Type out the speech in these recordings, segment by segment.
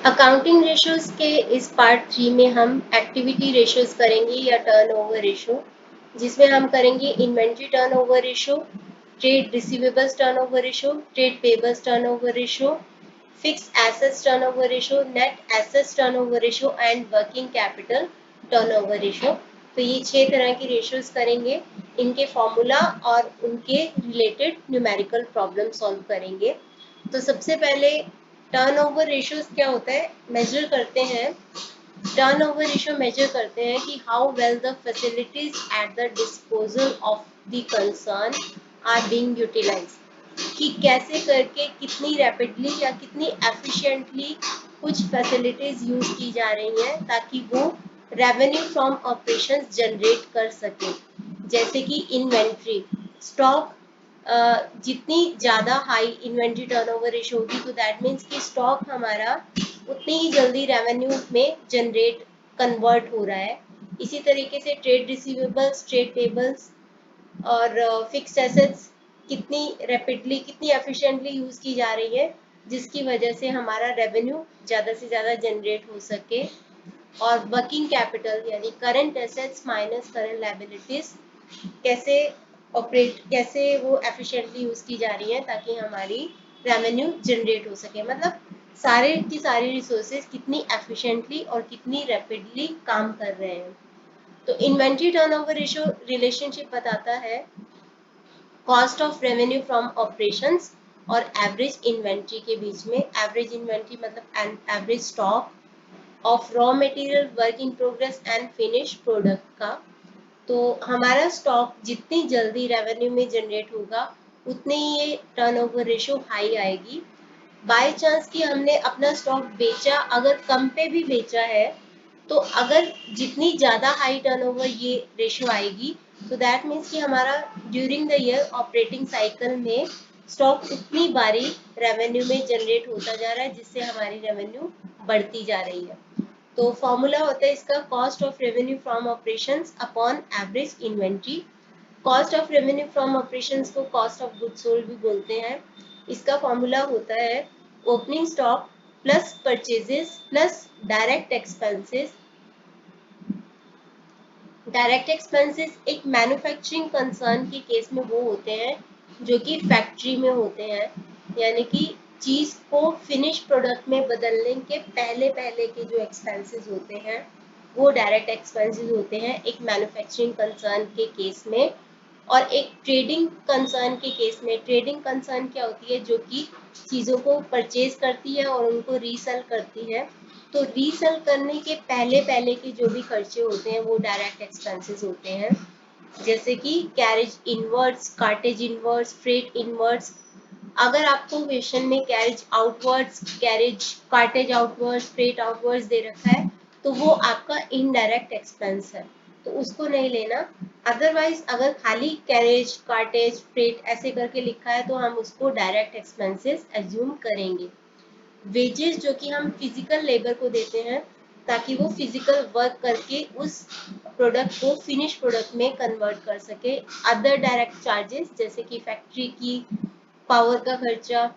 Accounting ratios के इस part 3 में हम एक्टिविटी रेशियोज करेंगे या टर्नओवर रेशियो, जिसमें हम करेंगे inventory turnover ratio, trade receivables turnover ratio, trade payables turnover ratio, fix assets turnover ratio, net assets turnover ratio and working capital turnover ratio. तो ये 6 तरह की रेशियोज करेंगे, इनके फॉर्मूला और उनके रिलेटेड न्यूमेरिकल प्रॉब्लम सॉल्व करेंगे। तो सबसे पहले टर्नओवर रेशियोज क्या होता है, मेजर करते हैं। टर्नओवर रेशियो मेजर करते हैं कि how well the facilities at the disposal of the concern are being utilised, कि कैसे करके कितनी रैपिडली या कितनी एफिशिएंटली कुछ फैसिलिटीज यूज की जा रही हैं ताकि वो रेवेन्यू फ्रॉम ऑपरेशंस जनरेट कर सके। जैसे कि इन्वेंट्री स्टॉक, जितनी ज़्यादा हाई इन्वेंट्री टर्नओवर रेशियो होगी तो दैट मीन्स कि स्टॉक हमारा उतनी ही जल्दी रेवेन्यू में जनरेट कन्वर्ट हो रहा है। इसी तरीके से ट्रेड रिसीवेबल्स, ट्रेड पेबल्स और फिक्स्ड एसेट्स कितनी रैपिडली कितनी एफिशिएंटली यूज़ की जा रही है जिसकी वजह से हमारा रेवेन्यू ज़्यादा से ज़्यादा जनरेट हो सके। और वर्किंग कैपिटल यानी current assets minus current liabilities कैसे वो एफिशिएंटली यूज की जा रही है ताकि हमारी रेवेन्यू जनरेट हो सके। मतलब सारे की सारी रिसोर्सेज कितनी एफिशिएंटली और कितनी रैपिडली काम कर रहे हैं। तो इन्वेंट्री टर्नओवर रेशियो रिलेशनशिप बताता है cost of revenue from operations और एवरेज इन्वेंट्री के बीच में। एवरेज इन्वेंट्री मतलब average stock of raw material, work in progress and finish product का। तो हमारा स्टॉक जितनी जल्दी रेवेन्यू में जनरेट होगा उतनी ही ये टर्नओवर रेशियो हाई आएगी। बाय चांस कि हमने अपना स्टॉक बेचा, अगर कम पे भी बेचा है तो अगर जितनी ज़्यादा हाई टर्नओवर ये रेशियो आएगी तो दैट मीन्स कि हमारा during the year operating cycle में स्टॉक उतनी बारी रेवेन्यू में जनरेट होता जा रहा है जिससे हमारी रेवेन्यू बढ़ती जा रही है। तो फॉर्मूला होता है इसका cost of revenue from operations upon average inventory. Cost of revenue from operations को कॉस्ट ऑफ गुड्स सोल्ड भी बोलते हैं। इसका फॉर्मूला होता है opening stock plus purchases plus direct expenses. Direct expenses एक मैन्युफैक्चरिंग कंसर्न के केस में वो होते हैं जो कि फैक्ट्री में होते हैं, यानी कि चीज को फिनिश प्रोडक्ट में बदलने के पहले पहले के जो एक्सपेंसेस होते हैं वो डायरेक्ट एक्सपेंसेस होते हैं एक मैन्युफैक्चरिंग कंसर्न के केस में। और एक ट्रेडिंग कंसर्न के केस में, ट्रेडिंग कंसर्न क्या होती है, जो कि चीज़ों को परचेज करती है और उनको रीसेल करती है। तो रीसेल करने के पहले पहले के जो भी खर्चे होते हैं वो डायरेक्ट एक्सपेंसेस होते हैं, जैसे कि carriage inwards, cartage inwards, freight inwards. अगर आपको क्वेश्चन में carriage outwards, carriage cartage outwards, freight outwards दे रखा है तो वो आपका इनडायरेक्ट एक्सपेंस है, तो उसको नहीं लेना। अदरवाइज अगर खाली कैरेज, कार्टेज, फ्रेट ऐसे करके लिखा है तो हम उसको डायरेक्ट एक्सपेंसेस एज्यूम करेंगे। वेजेस जो कि हम फिजिकल लेबर को देते हैं ताकि वो फिजिकल वर्क करके उस प्रोडक्ट को फिनिश प्रोडक्ट में कन्वर्ट कर सके। अदर डायरेक्ट चार्जेस जैसे कि फैक्ट्री की पावर का खर्चा,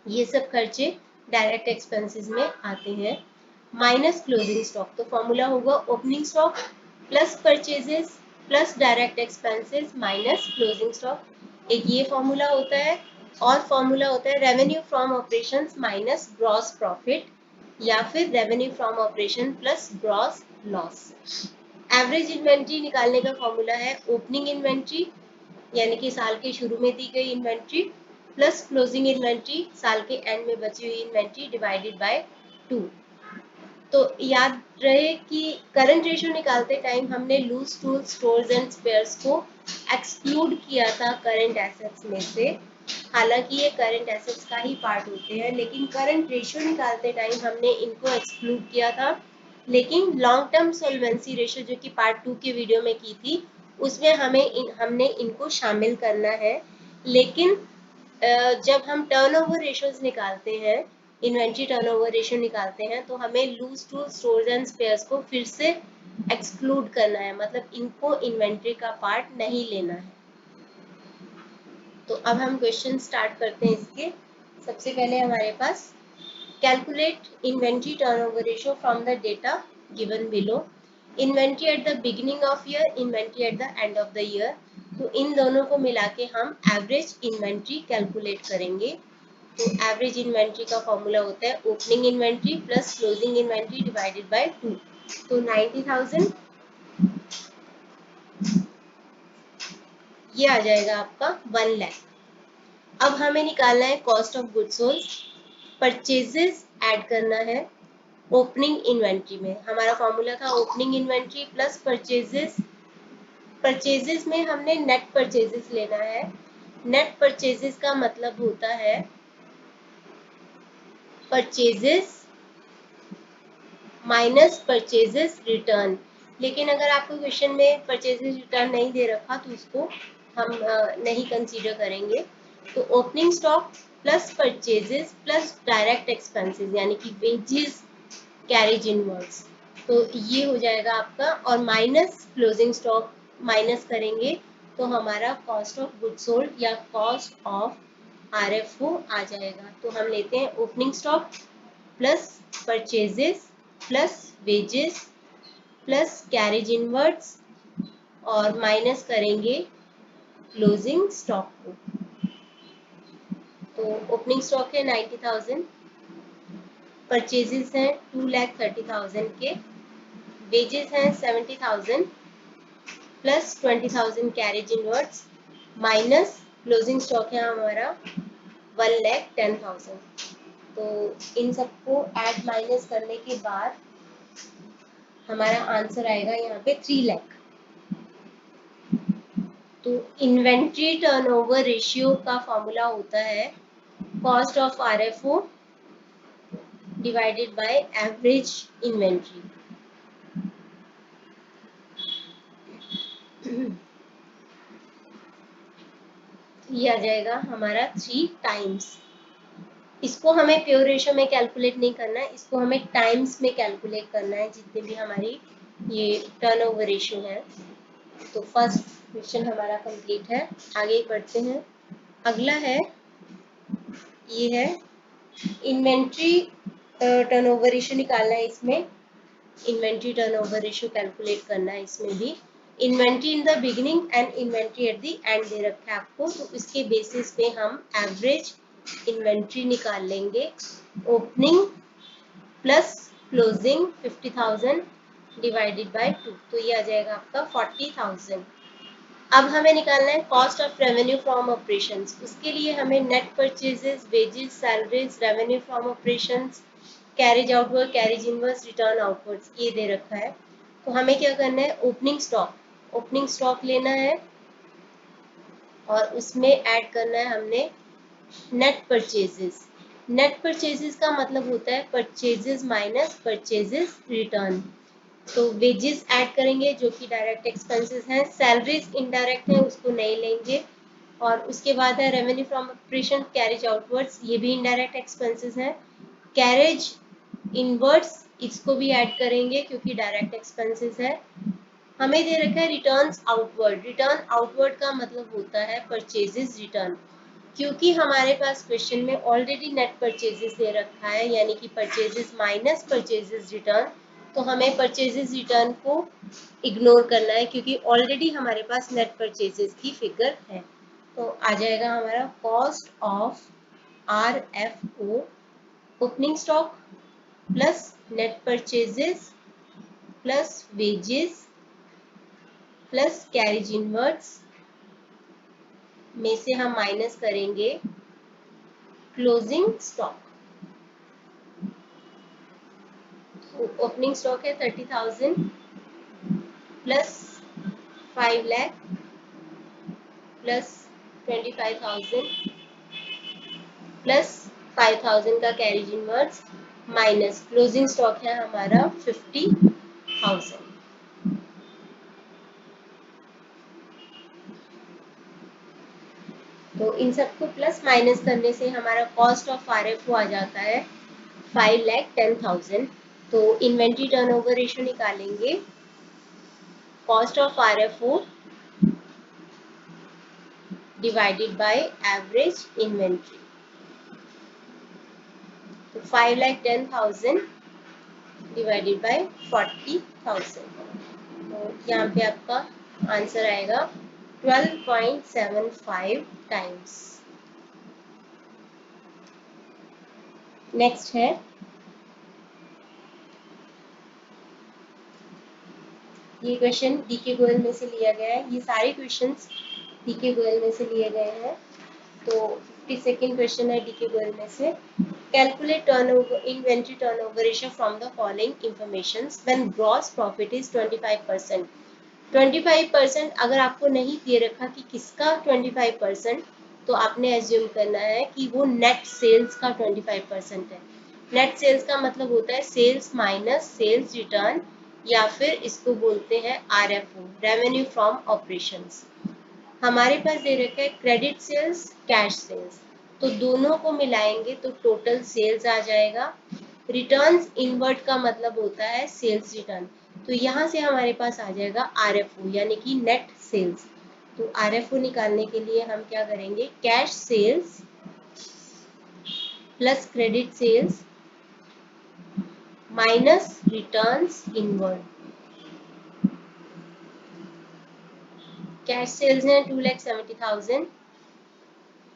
ये सब खर्चे डायरेक्ट एक्सपेंसेस में आते हैं। माइनस क्लोजिंग स्टॉक, तो फॉर्मूला होगा opening stock plus purchases plus direct expenses minus closing stock, एक ये फॉर्मूला होता है। और फॉर्मूला होता है revenue from operations minus gross profit या फिर revenue from operation plus gross loss. Average inventory निकालने का फॉर्मूला है ओपनिंग इन्वेंट्री यानी कि साल के शुरू में दी गई इन्वेंट्री प्लस क्लोजिंग इन्वेंट्री साल के एंड में बची हुई इन्वेंट्री डिवाइडेड बाय 2। तो याद रहे कि करंट रेशियो निकालते टाइम हमने loose tools, stores and spares को एक्सक्लूड किया था करंट एसेट्स में से। हालांकि ये करंट एसेट्स का ही पार्ट होते हैं, लेकिन करंट रेशियो निकालते टाइम हमने इनको एक्सक्लूड किया था। लेकिन लॉन्ग टर्म सोल्वेंसी रेशियो जो कि पार्ट 2 के वीडियो में की थी उसमें हमने इनको शामिल करना है। लेकिन जब हम टर्नओवर रेशियोज निकालते हैं, इन्वेंट्री टर्नओवर रेशियो निकालते हैं तो हमें लूज टू स्टोर्स एंड स्पेयर्स को फिर से एक्सक्लूड करना है, मतलब इनको इन्वेंट्री का पार्ट नहीं लेना है। तो अब हम क्वेश्चन स्टार्ट करते हैं इसके। सबसे पहले हमारे पास Calculate inventory turnover ratio from the data given below. Inventory at the beginning of year, inventory at the end of the year. तो इन दोनों को मिला के हम एवरेज इन्वेंट्री कैलकुलेट करेंगे. तो एवरेज इन्वेंट्री का फॉर्मूला होता है opening inventory plus closing inventory divided by 2. तो 90,000 ये आ जाएगा आपका 1 लाख. अब हमें निकालना है cost of goods sold. Purchases add करना है ओपनिंग इन्वेंट्री में. हमारा फॉर्मूला था opening inventory plus purchases. Purchases में हमने नेट परचेजेस लेना है. नेट परचेजेस का मतलब होता है परचेजेस माइनस परचेजेस रिटर्न. लेकिन अगर आपको क्वेश्चन में परचेजेस रिटर्न नहीं दे रखा तो इसको हम नहीं कंसीडर करेंगे. तो opening stock plus purchases plus direct expenses यानी कि वेजेस कैरेज इनवर्ड्स. तो ये हो जाएगा आपका और माइनस क्लोजिंग स्टॉक माइनस करेंगे तो हमारा कॉस्ट ऑफ गुड्स सोल्ड या कॉस्ट ऑफ आरएफओ आ जाएगा. तो हम लेते हैं opening stock plus purchases plus wages plus carriage inwards और माइनस करेंगे क्लोजिंग स्टॉक को. तो ओपनिंग स्टॉक है 90,000, परचेजेस हैं 2,30,000 के, वेजेस हैं 70,000 plus 20,000 carriage inwards minus closing stock है हमारा 1,10,000. तो इन सबको ऐड माइनस करने के बाद हमारा आंसर आएगा यहाँ पे 3 लाख. तो इन्वेंट्री टर्नओवर रेशियो का फॉर्मूला होता है cost of RFO divided by average inventory. ये आ जाएगा हमारा 3 टाइम्स. इसको हमें प्योर रेशियो में कैलकुलेट नहीं करना है, इसको हमें टाइम्स में कैलकुलेट करना है जितने भी हमारी ये टर्नओवर रेशियो है. तो फर्स्ट क्वेश्चन हमारा कंप्लीट है. आगे बढ़ते हैं. अगला है ये है इन्वेंट्री टर्नओवर रेशियो निकालना है. इसमें इन्वेंट्री टर्नओवर रेशियो कैलकुलेट करना है. इसमें भी inventory in the beginning and inventory at the and they रखा है आपको. तो इसके बेसिस पे हम एवरेज इन्वेंट्री निकाल लेंगे. Opening plus closing 50,000 divided by 2. तो ये आ जाएगा आपका 40,000. अब हमें निकालना है cost of revenue from operations. उसके लिए हमें net purchases, wages, salaries, revenue from operations, carriage outward, carriage inverse, return outwards ये दे रखा है. तो हमें क्या करना है ओपनिंग स्टॉक लेना है और उसमें ऐड करना है हमने नेट परचेजेस. नेट परचेजेस का मतलब होता है परचेजेस माइनस परचेजेस रिटर्न. तो वेजेस ऐड करेंगे जो कि डायरेक्ट एक्सपेंसेस हैं. सैलरीज इनडायरेक्ट है उसको नहीं लेंगे. और उसके बाद है revenue from operation, carriage outwards ये भी इनडायरेक्ट एक्सपेंसेस हैं. कैरेज इनवर्ड्स इसको भी ऐड करेंगे क्योंकि डायरेक्ट एक्सपेंसेस है. हमें दे रखा है रिटर्न्स आउटवर्ड. रिटर्न आउटवर्ड का मतलब होता है परचेजेस रिटर्न. क्योंकि हमारे पास क्वेश्चन में ऑलरेडी नेट परचेजेस दे रखा है यानी कि परचेजेस माइनस परचेजेस रिटर्न. तो हमें परचेजेस रिटर्न को इग्नोर करना है क्योंकि ऑलरेडी हमारे पास नेट परचेजेस की फिगर है. तो आ जाएगा हमारा cost of RFO opening stock plus net purchases plus wages plus carriage inwards में से हम माइनस करेंगे क्लोजिंग स्टॉक. ओपनिंग स्टॉक है 30,000 प्लस 5 लाख प्लस 25,000 प्लस 5,000 का carriage inwards minus closing stock है हमारा 50,000. तो इन सबको प्लस माइनस करने से हमारा कॉस्ट ऑफ आरएफओ आ जाता है 5,10,000. तो इन्वेंट्री टर्नओवर रेशियो निकालेंगे cost of RFO divided by average inventory. तो 5,10,000 डिवाइडेड बाय 40,000, तो यहाँ पे आपका आंसर आएगा 12.75 टाइम्स। नेक्स्ट है ये क्वेश्चन डीके गोयल में से लिया गया है, ये सारे क्वेश्चंस डीके गोयल में से लिए गए हैं। तो 52nd क्वेश्चन है डीके गोयल में से, calculate turnover inventory turnover ratio from the following informations when gross profit is 25%। 25% अगर आपको नहीं दे रखा कि किसका 25%, तो आपने एज्यूम करना है कि वो नेट सेल्स का 25% है। नेट सेल्स का मतलब होता है सेल्स माइनस सेल्स रिटर्न, या फिर इसको बोलते हैं आरएफओ, रेवेन्यू फ्रॉम ऑपरेशंस। हमारे पास दे रखा है क्रेडिट सेल्स, कैश सेल्स, तो दोनों को मिलाएंगे तो टोटल सेल्स आ जाएगा। रिटर्न्स इनवर्ट का मतलब होता है सेल्स रिटर्न, तो यहाँ से हमारे पास आ जाएगा आरएफओ यानी कि नेट सेल्स। तो आरएफओ निकालने के लिए हम क्या करेंगे, cash sales plus credit sales minus returns inward. Cash sales है 2,70,000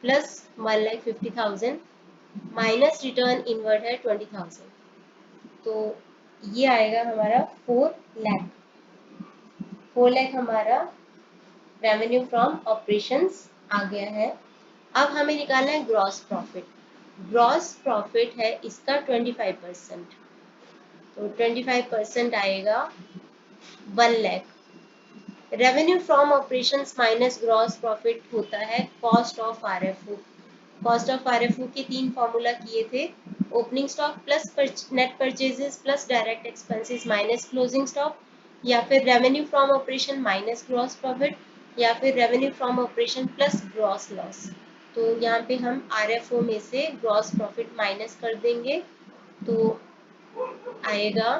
प्लस 1,50,000 माइनस रिटर्न इनवर्ड है 20,000, तो ये आएगा हमारा 4 लाख। 4 लाख हमारा रेवेन्यू फ्रॉम ऑपरेशंस आ गया है। अब हमें निकालना है ग्रॉस प्रॉफिट। ग्रॉस प्रॉफिट है इसका 25%, तो 25% आएगा 1 lakh. Revenue from operations minus gross profit होता है cost of RFO. Cost of RFO के 3 फॉर्मूला किए थे, opening stock plus net purchases plus direct expenses minus closing stock, या फिर revenue from operation minus gross profit, या फिर revenue from operation plus gross loss. तो यहाँ पे हम आरएफओ में से ग्रॉस प्रॉफिट माइनस कर देंगे, तो आएगा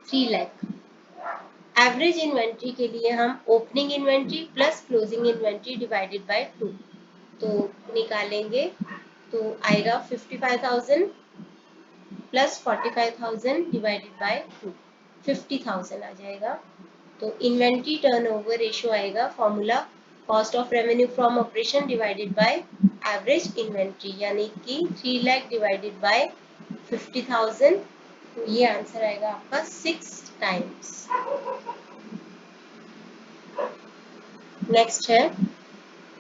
3 लाख। एवरेज इन्वेंट्री के लिए हम opening inventory plus closing inventory divided by 2 तो निकालेंगे, तो आएगा 55,000 प्लस 45,000 डिवाइडेड बाय 2, 50,000 आ जाएगा। तो इन्वेंट्री टर्नओवर रेशियो आएगा formula cost of revenue from operation divided by average inventory, यानी कि 3 लाख डिवाइडेड बाय 50,000, तो ये आंसर आएगा आपका 6 टाइम्स। नेक्स्ट है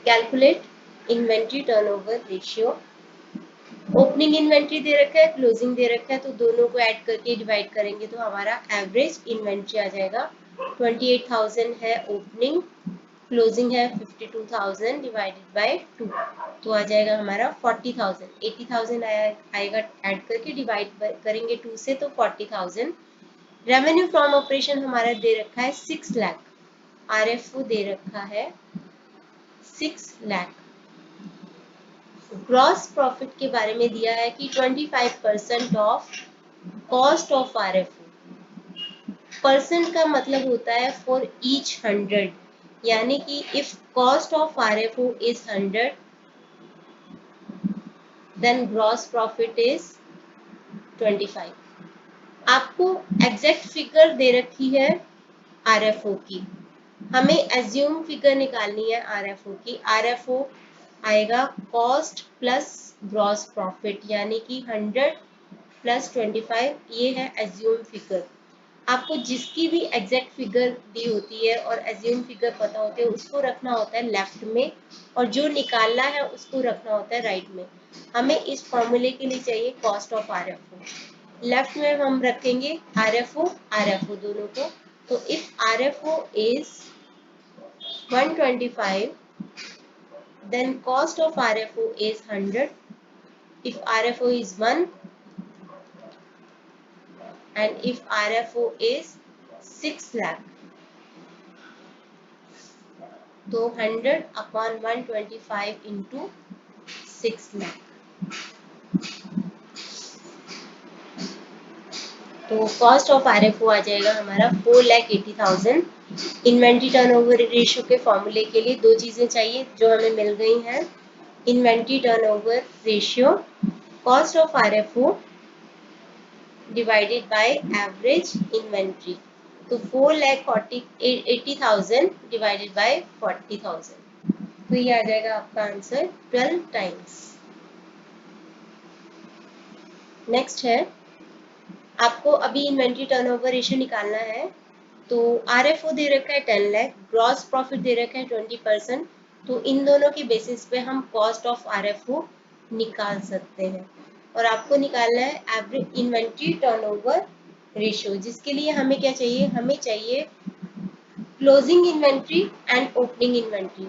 calculate inventory turnover ratio. Opening inventory दे रखा है, क्लोजिंग दे रखा है, तो दोनों को ऐड करके डिवाइड करेंगे तो हमारा एवरेज इन्वेंट्री आ जाएगा 28,000 है ओपनिंग, क्लोजिंग है 52,000 डिवाइडेड बाय 2, तो आ जाएगा हमारा 40,000। 80,000 आएगा ऐड करके डिवाइड करेंगे 2 से तो 40,000। रेवेन्यू फ्रॉम ऑपरेशन हमारा दे रखा है 6 लाख, आरएफओ दे रखा है 6 लाख। ग्रॉस प्रॉफिट के बारे में दिया है कि 25% of cost of RFO. Percent का मतलब होता है फॉर ईच 100, यानी कि if cost of RFO is 100 then gross profit is 25। आपको एग्जैक्ट फिगर दे रखी है आरएफओ की, हमें एज्यूम फिगर निकालनी है आरएफओ की। आरएफओ आएगा कॉस्ट प्लस ग्रॉस प्रॉफिट, यानी कि 100 प्लस 25, ये है एज्यूम फिगर। आपको जिसकी भी एग्जैक्ट फिगर दी होती है और एज्यूम फिगर पता होते हैं उसको रखना होता है लेफ्ट में, और जो निकालना है उसको रखना होता है राइट में। हमें इस फॉर्मूले के लिए चाहिए कॉस्ट ऑफ आरएफओ। लेफ्ट में हम रखेंगे आरएफओ आरएफओ दोनों को, तो if RFO is 125 then cost of RFO is 100. If RFO is 1 and if RFO is 6 lakh, तो 100 upon 125 into 6 lakh, तो कॉस्ट ऑफ आरएफओ आ जाएगा हमारा 4,80,000। इन्वेंट्री टर्नओवर रेशियो के फॉर्मूले के लिए 2 चीजें चाहिए जो हमें मिल गई हैं, inventory turnover ratio cost of RFO divided by average inventory, तो 4,80,000 डिवाइडेड बाय 40,000, तो ये आ जाएगा आपका आंसर 12 टाइम्स। नेक्स्ट है, आपको अभी इन्वेंट्री टर्नओवर रेशियो निकालना है। तो RFO दे रखा है 10 लाख, ग्रॉस प्रॉफिट दे रखा है 20%, तो इन दोनों के बेसिस पे हम कॉस्ट ऑफ RFO निकाल सकते हैं। और आपको निकालना है एवरेज इन्वेंट्री टर्नओवर रेशियो, जिसके लिए हमें क्या चाहिए, हमें चाहिए closing inventory and opening inventory.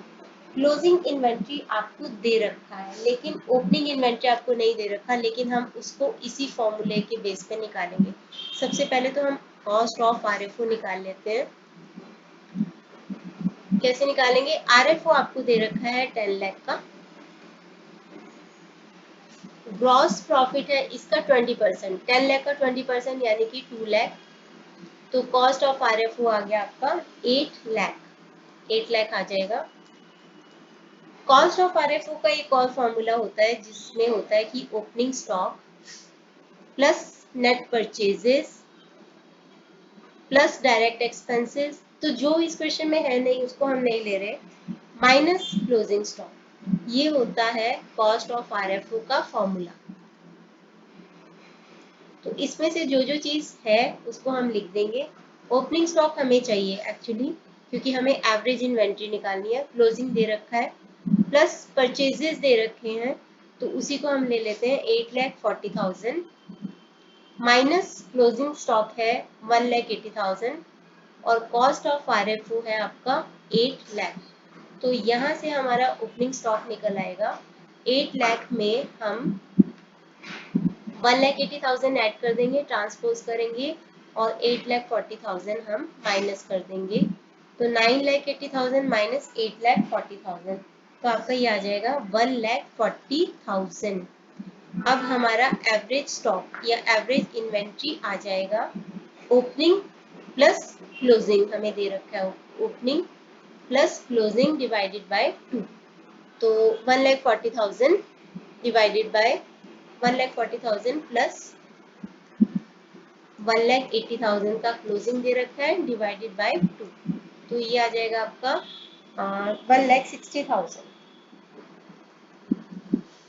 Closing inventory आपको दे रखा है, लेकिन ओपनिंग इन्वेंट्री आपको नहीं दे रखा, लेकिन हम उसको इसी फॉर्मूले के बेस पे निकालेंगे। सबसे पहले तो हम कॉस्ट ऑफ RFO निकाल लेते हैं। कैसे निकालेंगे, RFO आपको दे रखा है 10 लाख का, ग्रॉस प्रॉफिट है इसका 20%, 10 लाख का 20% यानी कि 2 लाख, तो कॉस्ट ऑफ RFO आ गया आपका 8 लाख, 8 लाख आ जाएगा। कॉस्ट ऑफ RFO का एक और फॉर्मूला होता है, जिसमें होता है कि opening stock plus net purchases plus direct expenses, तो जो इस क्वेश्चन में है नहीं उसको हम नहीं ले रहे, माइनस क्लोजिंग स्टॉक, ये होता है कॉस्ट ऑफ RFO का फॉर्मूला। तो इसमें से जो जो चीज है उसको हम लिख देंगे। ओपनिंग स्टॉक हमें चाहिए एक्चुअली, क्योंकि हमें एवरेज इन्वेंट्री निकालनी है, क्लोजिंग दे रखा है, प्लस परचेजेस दे रखे हैं, तो उसी को हम ले लेते हैं 8,40,000, माइनस क्लोजिंग स्टॉक है 1,80,000, और कॉस्ट ऑफ RFO है आपका 8 लाख। तो यहाँ से हमारा ओपनिंग स्टॉक निकल आएगा, 8 लाख में हम 1,80,000 ऐड कर देंगे, ट्रांसपोज करेंगे, और 8,40,000 हम माइनस कर देंगे, तो 9,80,000 माइनस 8,40,000, तो आपका ये आ जाएगा 1,40,000। अब हमारा एवरेज स्टॉक या एवरेज इन्वेंट्री आ जाएगा, ओपनिंग प्लस क्लोजिंग हमें दे रखा है, opening plus closing divided by 2, तो 1,40,000 डिवाइडेड बाय 1,40,000 प्लस 1,80,000 का क्लोजिंग दे रखा है डिवाइडेड बाय 2, तो ये आ जाएगा आपका 1,60,000।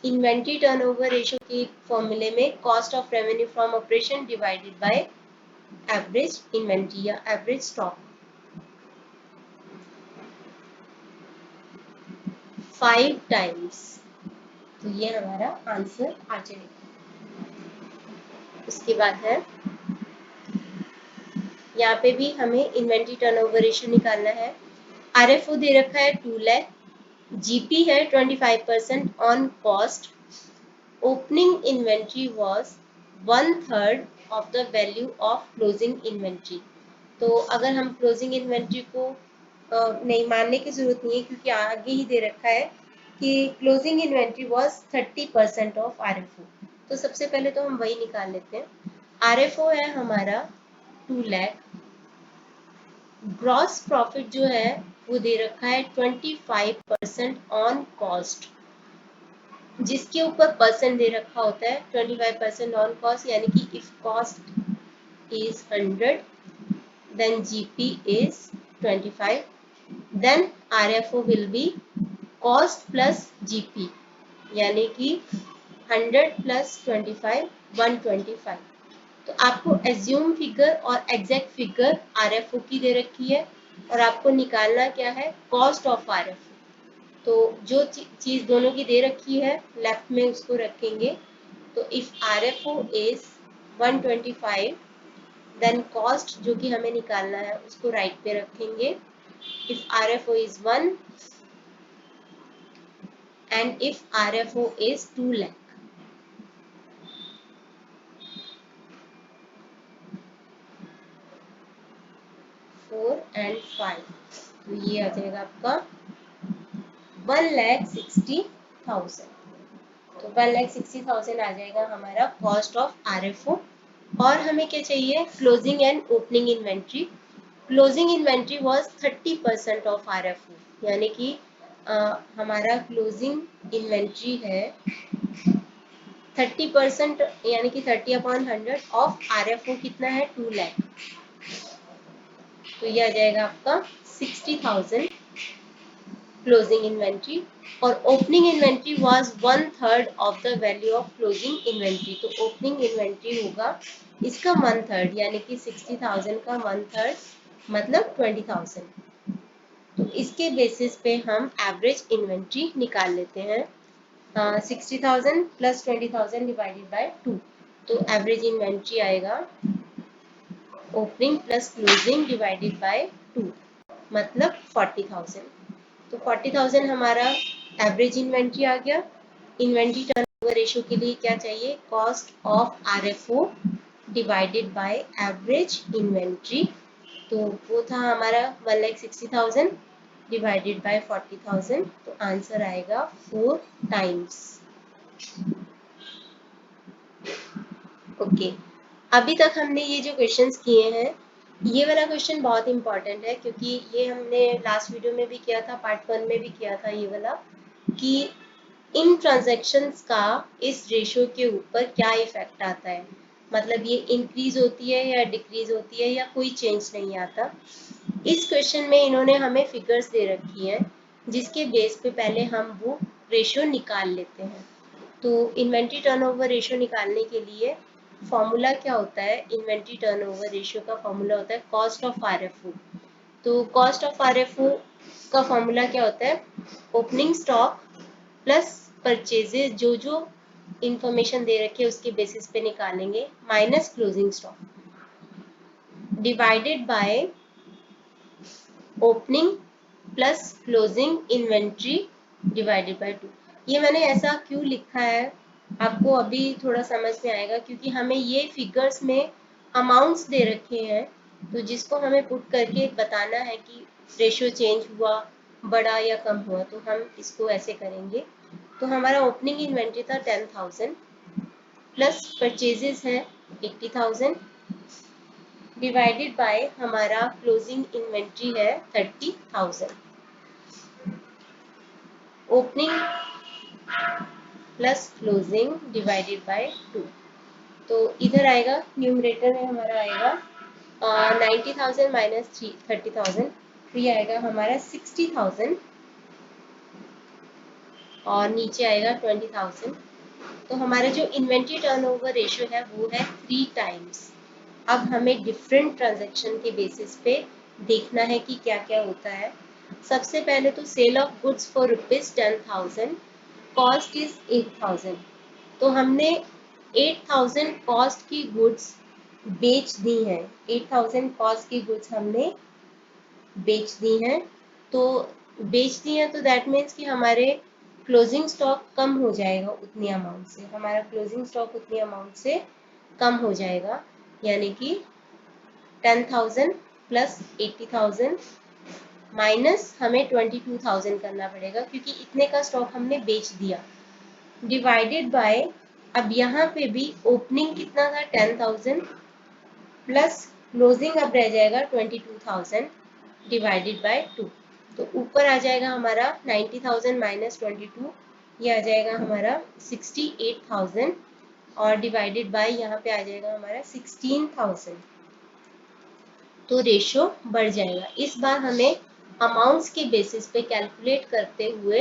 इन्वेंट्री टर्नओवर रेशियो के फॉर्मूले में cost of revenue from operation divided by average inventory या एवरेज स्टॉक, 5 टाइम्स, तो ये हमारा आंसर आ जाएगा। उसके बाद है, यहाँ पे भी हमें इन्वेंट्री टर्नओवर रेशियो निकालना है। RFO दे रखा है 2 लाख, GP है 25% on cost, opening inventory was 1/3 of the value of closing inventory. तो अगर हम क्लोजिंग इन्वेंट्री को नहीं मानने की जरूरत नहीं है, क्योंकि आगे ही दे रखा है कि closing inventory was 30% of RFO, तो सबसे पहले तो हम वही निकाल लेते हैं। RFO है हमारा 2 लाख, ग्रॉस प्रॉफिट जो है वो दे रखा है 25% ऑन कॉस्ट, जिसके ऊपर परसेंट दे रखा होता है 25% ऑन कॉस्ट, यानी कि if cost is 100 then GP is 25, then RFO will be cost plus GP, यानी कि 100 प्लस 25 125। तो आपको एज्यूम फिगर और एग्जैक्ट फिगर RFO की दे रखी है, और आपको निकालना क्या है, कॉस्ट ऑफ RFO। तो जो चीज दोनों की दे रखी है लेफ्ट में उसको रखेंगे, तो if RFO is 125 then cost जो कि हमें निकालना है उसको राइट पे रखेंगे, if RFO is 1 and if RFO is 2 lakh. And 5, तो ये आ जाएगा आपका 1,60,000, तो 1,60,000 आ जाएगा हमारा कॉस्ट ऑफ RFO। और हमें क्या चाहिए, closing and opening inventory. Closing inventory was 30% of RFO, यानी कि हमारा क्लोजिंग इन्वेंट्री है 30% यानी कि 30/100 ऑफ RFO कितना है 2 लाख, तो ये आ जाएगा आपका 60,000 क्लोजिंग इन्वेंट्री। और opening inventory was 1/3 of the value of closing inventory, तो ओपनिंग इन्वेंट्री होगा इसका 1/3 यानी कि 60,000 का 1/3 मतलब 20,000। तो इसके बेसिस पे हम एवरेज इन्वेंट्री निकाल लेते हैं। 60,000 प्लस 20,000 डिवाइडेड बाय 2, तो एवरेज इन्वेंट्री आएगा opening plus closing divided by 2 मतलब 40,000। तो 40,000 हमारा एवरेज इन्वेंट्री आ गया। इन्वेंट्री टर्नओवर रेशियो के लिए क्या चाहिए, cost of RFO divided by average inventory, तो वो था हमारा 1,60,000 डिवाइडेड बाय 40,000, तो आंसर आएगा 4 टाइम्स। ओके, अभी तक हमने ये जो क्वेश्चंस किए हैं, ये वाला क्वेश्चन बहुत इंपॉर्टेंट है क्योंकि ये हमने लास्ट वीडियो में भी किया था, पार्ट 1 में भी किया था ये वाला, कि इन ट्रांजैक्शंस का इस रेशियो के ऊपर क्या इफेक्ट आता है, मतलब ये इंक्रीज होती है या डिक्रीज होती है या कोई चेंज नहीं आता। इस क्वेश्चन में इन्होंने हमें फिगर्स दे रखी हैं जिसके बेस पे पहले हम वो रेशियो निकाल लेते हैं। तो इन्वेंट्री टर्नओवर रेशियो निकालने के लिए फॉर्मूला क्या होता है, इन्वेंट्री टर्नओवर रेशियो का फॉर्मूला होता है कॉस्ट ऑफ RFO। तो कॉस्ट ऑफ RFO का फॉर्मूला क्या होता है, ओपनिंग स्टॉक प्लस परचेजेस, जो जो इंफॉर्मेशन दे रखी है उसके बेसिस पे निकालेंगे, minus closing stock divided by opening plus closing inventory divided by 2। ये मैंने ऐसा क्यों लिखा है आपको अभी थोड़ा समझ में आएगा, क्योंकि हमें ये फिगर्स में अमाउंट्स दे रखे हैं, तो जिसको हमें पुट करके बताना है कि रेशियो चेंज हुआ, बढ़ा या कम हुआ, तो हम इसको ऐसे करेंगे। तो हमारा ओपनिंग इन्वेंट्री था 10,000 प्लस परचेजेस है 80,000 डिवाइडेड बाय हमारा क्लोजिंग इन्वेंट्री है 30,000। Opening plus closing divided by 2, तो इधर आएगा न्यूमरेटर में हमारा आएगा 90,000 माइनस 30,000, तो ये आएगा हमारा 60,000 और नीचे आएगा 20,000। तो हमारा जो इन्वेंट्री टर्नओवर रेशियो है वो है 3 टाइम्स। अब हमें डिफरेंट ट्रांजैक्शन के बेसिस पे देखना है कि क्या क्या होता है। सबसे पहले तो sale of goods for ₹10,000, cost is 8,000, तो हमने 8,000 कॉस्ट की गुड्स बेच दी हैं, 8,000 कॉस्ट की गुड्स हमने बेच दी हैं। तो बेच दी हैं तो दैट मीन्स कि हमारे क्लोजिंग स्टॉक कम हो जाएगा उतनी अमाउंट से, हमारा क्लोजिंग स्टॉक उतनी अमाउंट से कम हो जाएगा, यानी कि 10,000 प्लस 80,000 माइनस हमें 22,000 करना पड़ेगा क्योंकि इतने का स्टॉक हमने बेच दिया, डिवाइडेड बाय, अब यहाँ पे भी ओपनिंग कितना था 10,000 प्लस क्लोजिंग अब रह जाएगा 22,000 डिवाइडेड बाय 2, तो ऊपर आ जाएगा हमारा 90,000 माइनस 22, ये आ जाएगा हमारा 68,000 और डिवाइडेड बाय यहाँ पे आ जाएगा हमारा 16,000, तो रेशियो बढ़ जाएगा। इस बार हमें अमाउंट्स के बेसिस पे कैलकुलेट करते हुए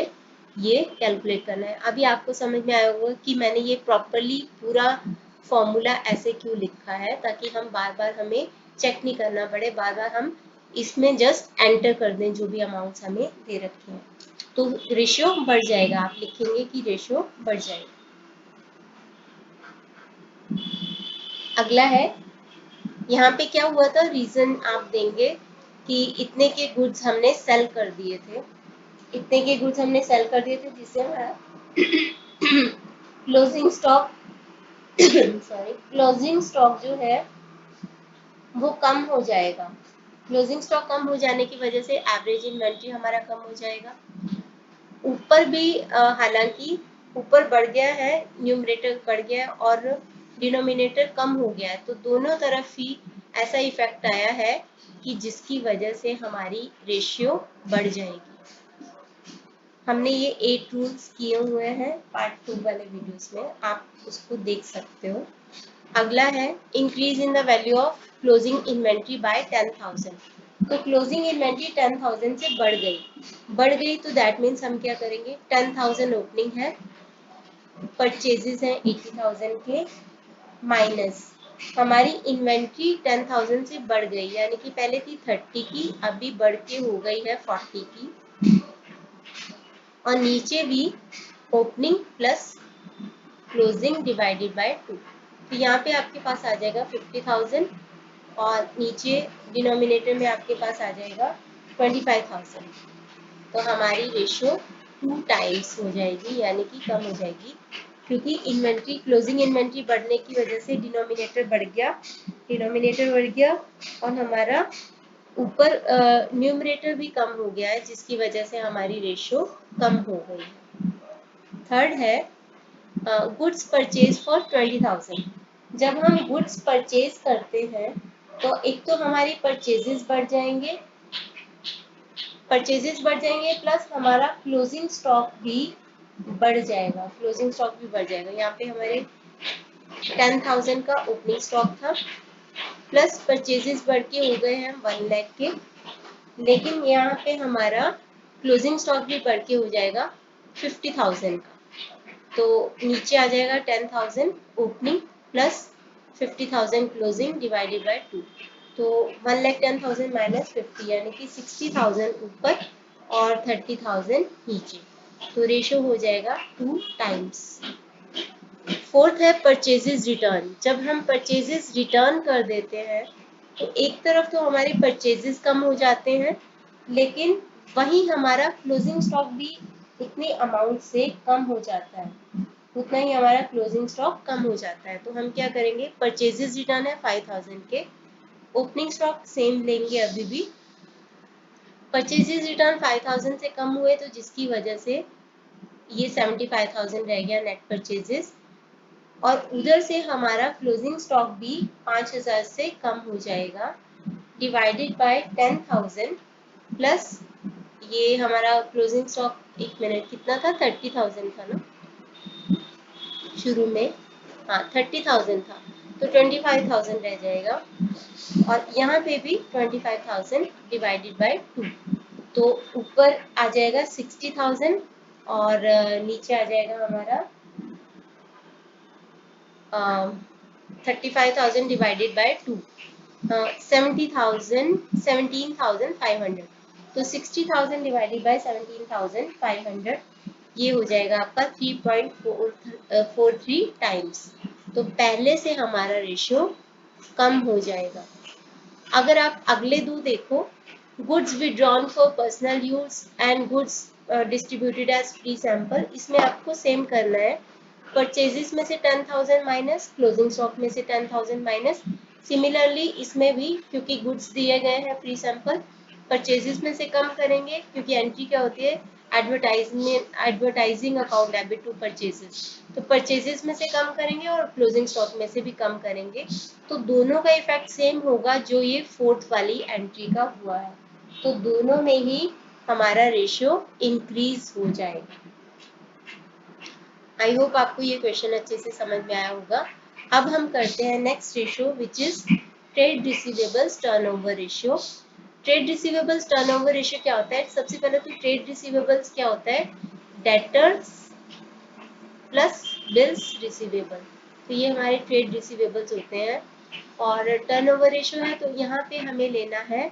ये कैलकुलेट करना है। अभी आपको समझ में आया होगा कि मैंने ये प्रॉपरली पूरा फॉर्मूला ऐसे क्यों लिखा है, ताकि हम बार बार हमें चेक नहीं करना पड़े, बार बार हम इसमें जस्ट एंटर कर दें जो भी अमाउंट्स हमें दे रखे हैं, तो रेशियो बढ़ जाएगा। आप लिखेंगे कि रेशियो बढ़ जाएगा। अगला है, यहाँ पे क्या हुआ था, रीजन आप देंगे कि इतने के गुड्स हमने सेल कर दिए थे, इतने के गुड्स हमने सेल कर दिए थे जिससे हमारा closing stock sorry closing stock जो है वो कम हो जाएगा। क्लोजिंग स्टॉक कम हो जाने की वजह से एवरेज इन्वेंट्री हमारा कम हो जाएगा। ऊपर भी हालांकि ऊपर बढ़ गया है, न्यूमरेटर बढ़ गया है और डिनोमिनेटर कम हो गया है, तो दोनों तरफ ही ऐसा इफेक्ट आया है कि जिसकी वजह से हमारी रेशियो बढ़ जाएगी। हमने ये 8 रूल्स किए हुए हैं पार्ट 2 वाले वीडियोस में, आप उसको देख सकते हो। अगला है increase in the value of closing inventory by 10,000। तो क्लोजिंग इन्वेंट्री 10,000 से बढ़ गई तो दैट मीन्स हम क्या करेंगे, 10,000 ओपनिंग है, परचेजेस हैं 80,000 के, माइनस हमारी इन्वेंट्री 10,000 से बढ़ गई, यानी कि पहले थी 30 की, अभी बढ़ के हो गई है 40 की, और नीचे भी opening plus closing divided by 2। तो यहाँ पे आपके पास आ जाएगा 50,000 और नीचे डिनोमिनेटर में आपके पास आ जाएगा 25,000। तो हमारी रेशियो 2 टाइम्स हो जाएगी, यानी कि कम हो जाएगी, क्योंकि इन्वेंट्री क्लोजिंग इन्वेंट्री बढ़ने की वजह से डिनोमिनेटर बढ़ गया और हमारा ऊपर न्यूमरेटर भी कम हो गया है, जिसकी वजह से हमारी रेशियो कम हो गई है। थर्ड है गुड्स परचेज फॉर 20,000। जब हम गुड्स परचेज करते हैं तो एक तो हमारी परचेजेस बढ़ जाएंगे प्लस हमारा क्लोजिंग स्टॉक भी बढ़ जाएगा। यहाँ पे हमारे 10,000 का ओपनिंग स्टॉक था, प्लस परचेजेस बढ़ के हो गए हैं 1 लाख के, लेकिन यहाँ पे हमारा क्लोजिंग स्टॉक भी बढ़ के हो जाएगा 50,000 का। तो नीचे आ जाएगा 10,000 opening plus 50,000 closing divided by 2। तो 1,10,000 माइनस 50, यानी कि 60,000 ऊपर और 30,000 नीचे। तो रेशो हो जाएगा 2 टाइम्स। फोर्थ है परचेजेस रिटर्न। जब हम परचेजेस रिटर्न कर देते हैं तो एक तरफ तो हमारे परचेजेस कम हो जाते हैं, लेकिन वही हमारा क्लोजिंग स्टॉक भी इतनी अमाउंट से कम हो जाता है, उतना ही हमारा क्लोजिंग स्टॉक कम हो जाता है। तो हम क्या करेंगे, परचेजेस रिटर्न है 5,000 के, ओपनिंग स्टॉक सेम लेंगे अभी भी, परचेजेस रिटर्न 5,000 से कम हुए तो जिसकी वजह से ये 75,000 रह गया नेट परचेजेस, और उधर से हमारा क्लोजिंग स्टॉक भी 5,000 से कम हो जाएगा डिवाइडेड बाय 10,000 प्लस ये हमारा क्लोजिंग स्टॉक, एक मिनट कितना था, 30,000 था ना शुरू में, हाँ 30,000 था, तो 25,000 रह जाएगा, और यहाँ पे भी 25,000 डिवाइडेड बाय 2। तो ऊपर आ जाएगा 60,000 और नीचे आ जाएगा हमारा 35,000 डिवाइडेड बाय 2, 17,500। तो 60,000 डिवाइडेड बाय 17,500, ये हो जाएगा आपका 3.43 टाइम्स। तो पहले से हमारा रेशियो कम हो जाएगा। अगर आप अगले दो देखो, goods withdrawn for personal use and goods distributed as free sample, इसमें आपको सेम करना है, परचेजेस में से 10,000 माइनस, क्लोजिंग स्टॉक में से 10,000 माइनस। सिमिलरली इसमें भी क्योंकि गुड्स दिए गए हैं फ्री सैंपल, परचेजेस में से कम करेंगे, क्योंकि एंट्री क्या होती है, advertising account debit to purchases, तो परचेजेस में से कम करेंगे और क्लोजिंग स्टॉक में से भी कम करेंगे, तो दोनों का इफेक्ट सेम होगा जो ये फोर्थ वाली एंट्री का हुआ है। तो दोनों में ही हमारा रेशियो इंक्रीज हो जाएगा। आई होप आपको ये क्वेश्चन अच्छे से समझ में आया होगा। अब हम करते हैं next ratio, which is trade receivables turnover ratio. Trade receivables turnover ratio क्या होता है? सबसे पहले तो ट्रेड रिसीवेबल्स क्या होता है, डेटर्स प्लस बिल्स रिसीवेबल, तो ये हमारे ट्रेड रिसीवेबल्स होते हैं। और टर्नओवर रेशियो है तो यहाँ पे हमें लेना है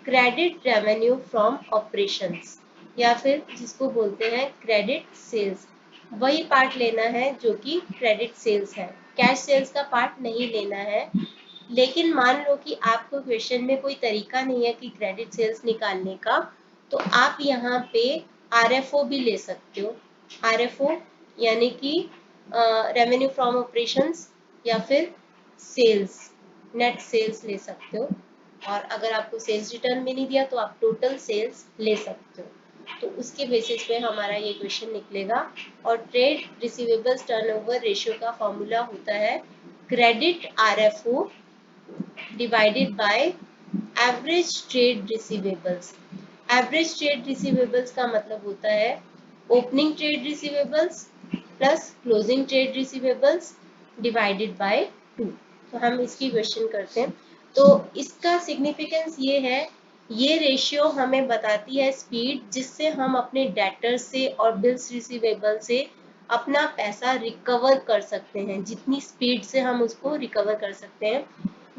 क्रेडिट रेवेन्यू फ्रॉम ऑपरेशंस, या फिर जिसको बोलते हैं क्रेडिट सेल्स, वही पार्ट लेना है जो कि क्रेडिट सेल्स है, कैश सेल्स का पार्ट नहीं लेना है। लेकिन मान लो कि आपको क्वेश्चन में कोई तरीका नहीं है कि क्रेडिट सेल्स निकालने का, तो आप यहाँ पे आरएफओ भी ले सकते हो। आरएफओ यानी कि रेवेन्यू फ्रॉम ऑपरेशंस, या फिर सेल्स, नेट सेल्स ले सकते हो। और अगर आपको सेल्स रिटर्न भी नहीं दिया तो आप टोटल सेल्स ले सकते हो। तो उसके बेसिस पे हमारा ये क्वेश्चन निकलेगा। और ट्रेड रिसीवेबल्स टर्नओवर रेशियो का फॉर्मूला होता है credit RFO divided by average trade receivables. Average trade receivables का मतलब होता है opening trade receivables plus closing trade receivables divided by 2। तो हम इसकी क्वेश्चन करते हैं। तो इसका सिग्निफिकेंस ये है, ये रेशियो हमें बताती है स्पीड जिससे हम अपने डेटर से और बिल्स रिसीवेबल से अपना पैसा रिकवर कर सकते हैं। जितनी स्पीड से हम उसको रिकवर कर सकते हैं,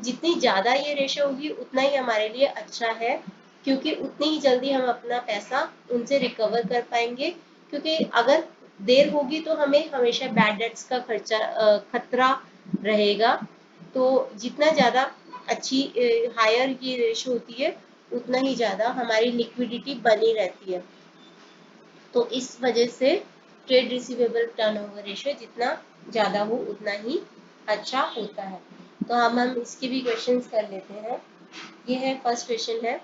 जितनी ज़्यादा ये रेशियो होगी उतना ही हमारे लिए अच्छा है, क्योंकि उतनी ही जल्दी हम अपना पैसा उनसे रिकवर कर पाएंगे। क्योंकि अगर देर होगी तो हमें हमेशा बैड डेट्स का खतरा रहेगा। तो जितना ज़्यादा अच्छी हायर ये रेशियो होती है उतना ही ज़्यादा हमारी लिक्विडिटी बनी रहती है। तो इस वजह से ट्रेड रिसीवेबल टर्नओवर रेशियो जितना ज़्यादा हो उतना ही अच्छा होता है। तो हम इसके भी क्वेश्चंस कर लेते हैं। ये है फर्स्ट क्वेश्चन है,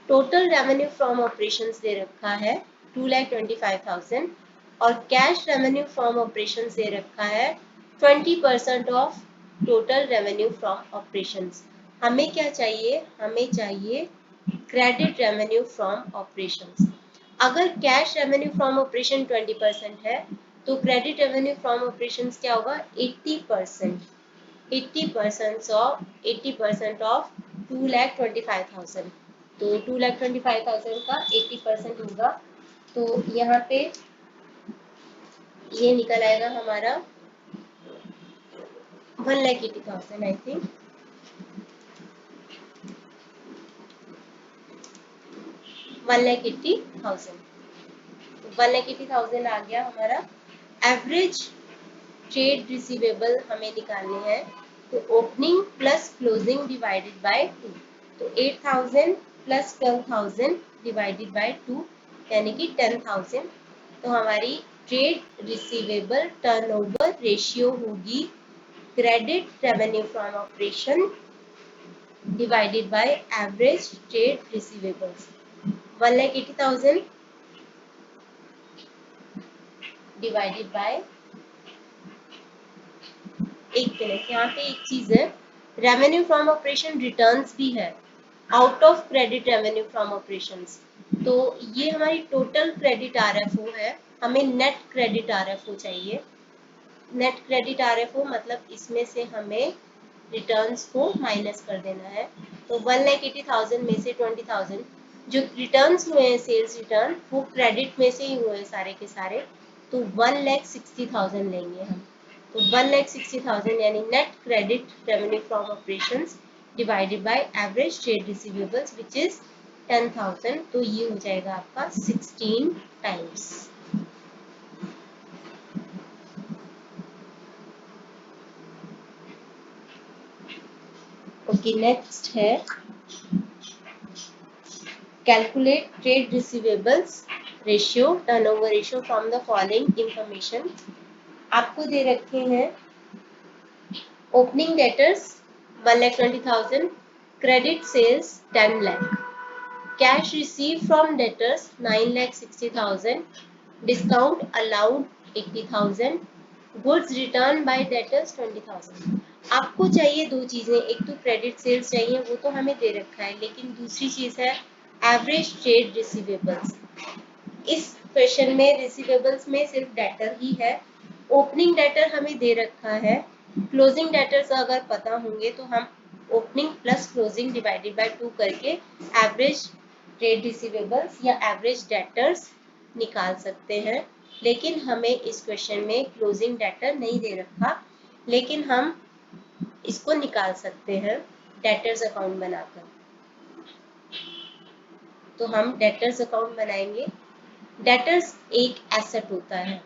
टोटल रेवेन्यू फ्रॉम ऑपरेशंस दे रखा है 2,25,000 और कैश रेवेन्यू फ्रॉम ऑपरेशंस दे रखा है 20% of total revenue from operations. हमें क्या चाहिए, हमें चाहिए क्रेडिट रेवेन्यू फ्रॉम ऑपरेशंस। अगर कैश रेवेन्यू फ्रॉम ऑपरेशन 20% है तो क्रेडिट रेवेन्यू फ्रॉम ऑपरेशंस क्या होगा, 80%। 80% ऑफ 2,25,000। तो 2,25,000 का 80% होगा, तो यहाँ पे ये निकल आएगा हमारा 1,80,000 आई थिंक। 1,80,000 1,80,000 आ गया हमारा। एवरेज ट्रेड रिसीवेबल हमें निकालने हैं, तो opening plus closing divided by 2। तो 8,000 प्लस 12,000 डिवाइडेड बाय 2 यानी कि 10,000। तो हमारी ट्रेड रिसीवेबल टर्नओवर रेशियो होगी credit revenue from operation divided by average trade receivables. 1,80,000 divided by, एक मिनट, यहाँ पे एक चीज है, रेवेन्यू फ्रॉम ऑपरेशन रिटर्न्स भी है out of credit revenue from operations. तो ये हमारी टोटल क्रेडिट आरएफओ है, हमें नेट क्रेडिट आरएफओ चाहिए। नेट क्रेडिट आरएफओ मतलब इसमें से हमें रिटर्न्स को माइनस कर देना है। तो 1,80,000 में से 20,000 जो रिटर्न्स हुए हैं, सेल्स रिटर्न, वो क्रेडिट में से ही हुए हैं सारे के सारे, तो 1,60,000 लेंगे हम। तो 1,60,000 यानी net credit revenue from operations divided by average trade receivables which is 10,000। तो ये हो जाएगा आपका 16 टाइम्स। ओके, नेक्स्ट है calculate trade receivables ratio turnover ratio from the following information. आपको दे रखे हैं opening debtors 1,20,000, credit sales 10 lakh, cash receive from debtors 9,60,000, discount allowed 80,000, goods return by debtors 20,000। आपको चाहिए दो चीजें, एक तो क्रेडिट सेल्स चाहिए, वो तो हमें दे रखा है, लेकिन दूसरी चीज है एवरेज ट्रेड रिसीवेबल्स। इस क्वेश्चन में रिसीवेबल्स में सिर्फ डेटर ही है, ओपनिंग डेटर हमें दे रखा है, क्लोजिंग डेटर्स अगर पता होंगे तो हम opening plus closing divided by 2 करके एवरेज ट्रेड रिसीवेबल्स या एवरेज डेटर्स निकाल सकते हैं। लेकिन हमें इस क्वेश्चन में क्लोजिंग डेटर नहीं दे रखा, लेकिन हम इसको निकाल सकते हैं डेटर्स अकाउंट बनाकर। तो हम डेटर्स अकाउंट बनाएंगे। डेटर्स एक एसेट होता है,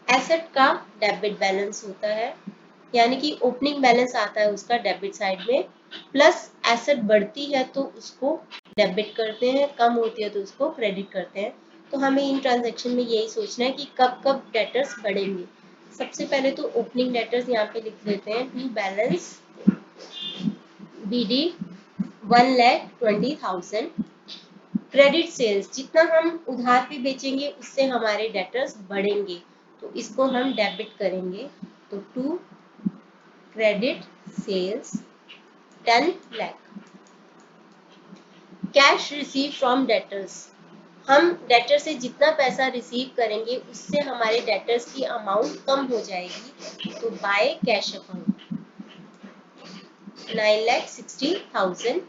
एसेट का डेबिट बैलेंस होता है, यानी कि ओपनिंग बैलेंस आता है उसका डेबिट साइड में, प्लस एसेट बढ़ती है तो उसको डेबिट करते हैं, कम होती है तो उसको क्रेडिट करते हैं। तो हमें इन ट्रांजैक्शन में यही सोचना है कि कब कब डेटर्स बढ़ेंगे। सबसे पहले तो ओपनिंग डेटर्स यहाँ पे लिख देते हैं, to balance BD 1,20,000, credit sales जितना हम उधार पे बेचेंगे उससे हमारे डेटर्स बढ़ेंगे, तो इसको हम डेबिट करेंगे। तो to credit sales 10 lakh, cash receive from debtors हम डेटर से जितना पैसा रिसीव करेंगे उससे हमारे डेटर्स की अमाउंट कम हो जाएगी, तो बाय कैश अकाउंट 9,60,000।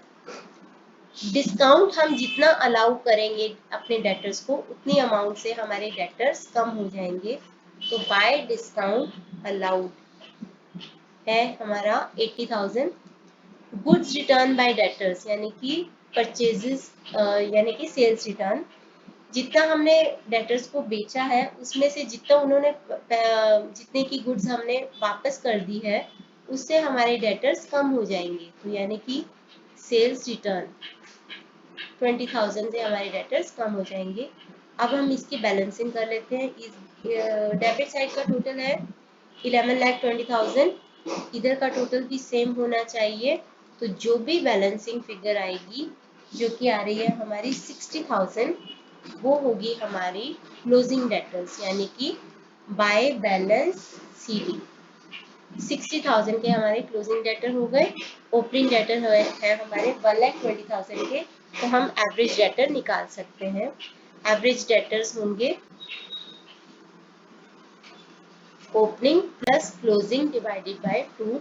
डिस्काउंट हम जितना अलाउ करेंगे अपने डेटर्स को उतनी अमाउंट से हमारे डेटर्स कम हो जाएंगे, तो बाय डिस्काउंट अलाउड है हमारा 80,000। गुड्स रिटर्न बाय डेटर्स यानी कि परचेजेस यानी कि सेल्स रिटर्न, जितना हमने डेटर्स को बेचा है उसमें से जितना उन्होंने जितने की गुड्स हमने वापस कर दी है उससे हमारे डेटर्स कम हो जाएंगे, तो यानी कि सेल्स रिटर्न 20,000 से हमारे डेटर्स कम हो जाएंगे। अब हम इसकी बैलेंसिंग कर लेते हैं। इस डेबिट साइड का टोटल है 11,20,000, इधर का टोटल भी सेम होना चाहिए, तो जो भी बैलेंसिंग फिगर आएगी जो कि आ रही है हमारी 60,000, वो होगी हमारी क्लोजिंग डेटर्स यानी कि बाय बैलेंस सीडी। 60,000 के हमारे क्लोजिंग डेटर हो गए, ओपनिंग डेटर है हमारे 1,20,000 के, तो हम एवरेज डेटर निकाल सकते हैं। एवरेज डेटर्स होंगे opening plus closing divided by 2।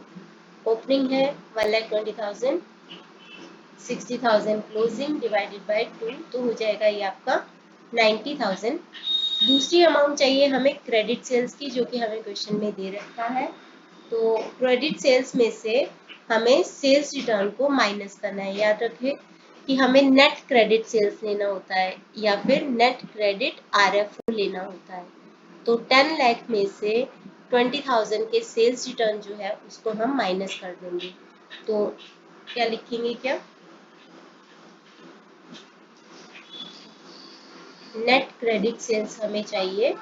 Opening है 1,20,000, 60,000 क्लोजिंग डिवाइडेड बाय 2, तो हो जाएगा ये आपका 90,000। दूसरी अमाउंट चाहिए हमें क्रेडिट सेल्स की, जो कि हमें क्वेश्चन में दे रखा है। तो क्रेडिट सेल्स में से हमें सेल्स रिटर्न को माइनस करना है। याद रखिए कि हमें नेट क्रेडिट सेल्स लेना होता है या फिर नेट क्रेडिट आरएफओ लेना होता है। तो 10 लाख में से 20,000 के सेल्स रिटर्न जो है उसको हम माइनस कर देंगे। तो क्या लिखेंगे, क्या नेट क्रेडिट सेल्स हमें चाहिए,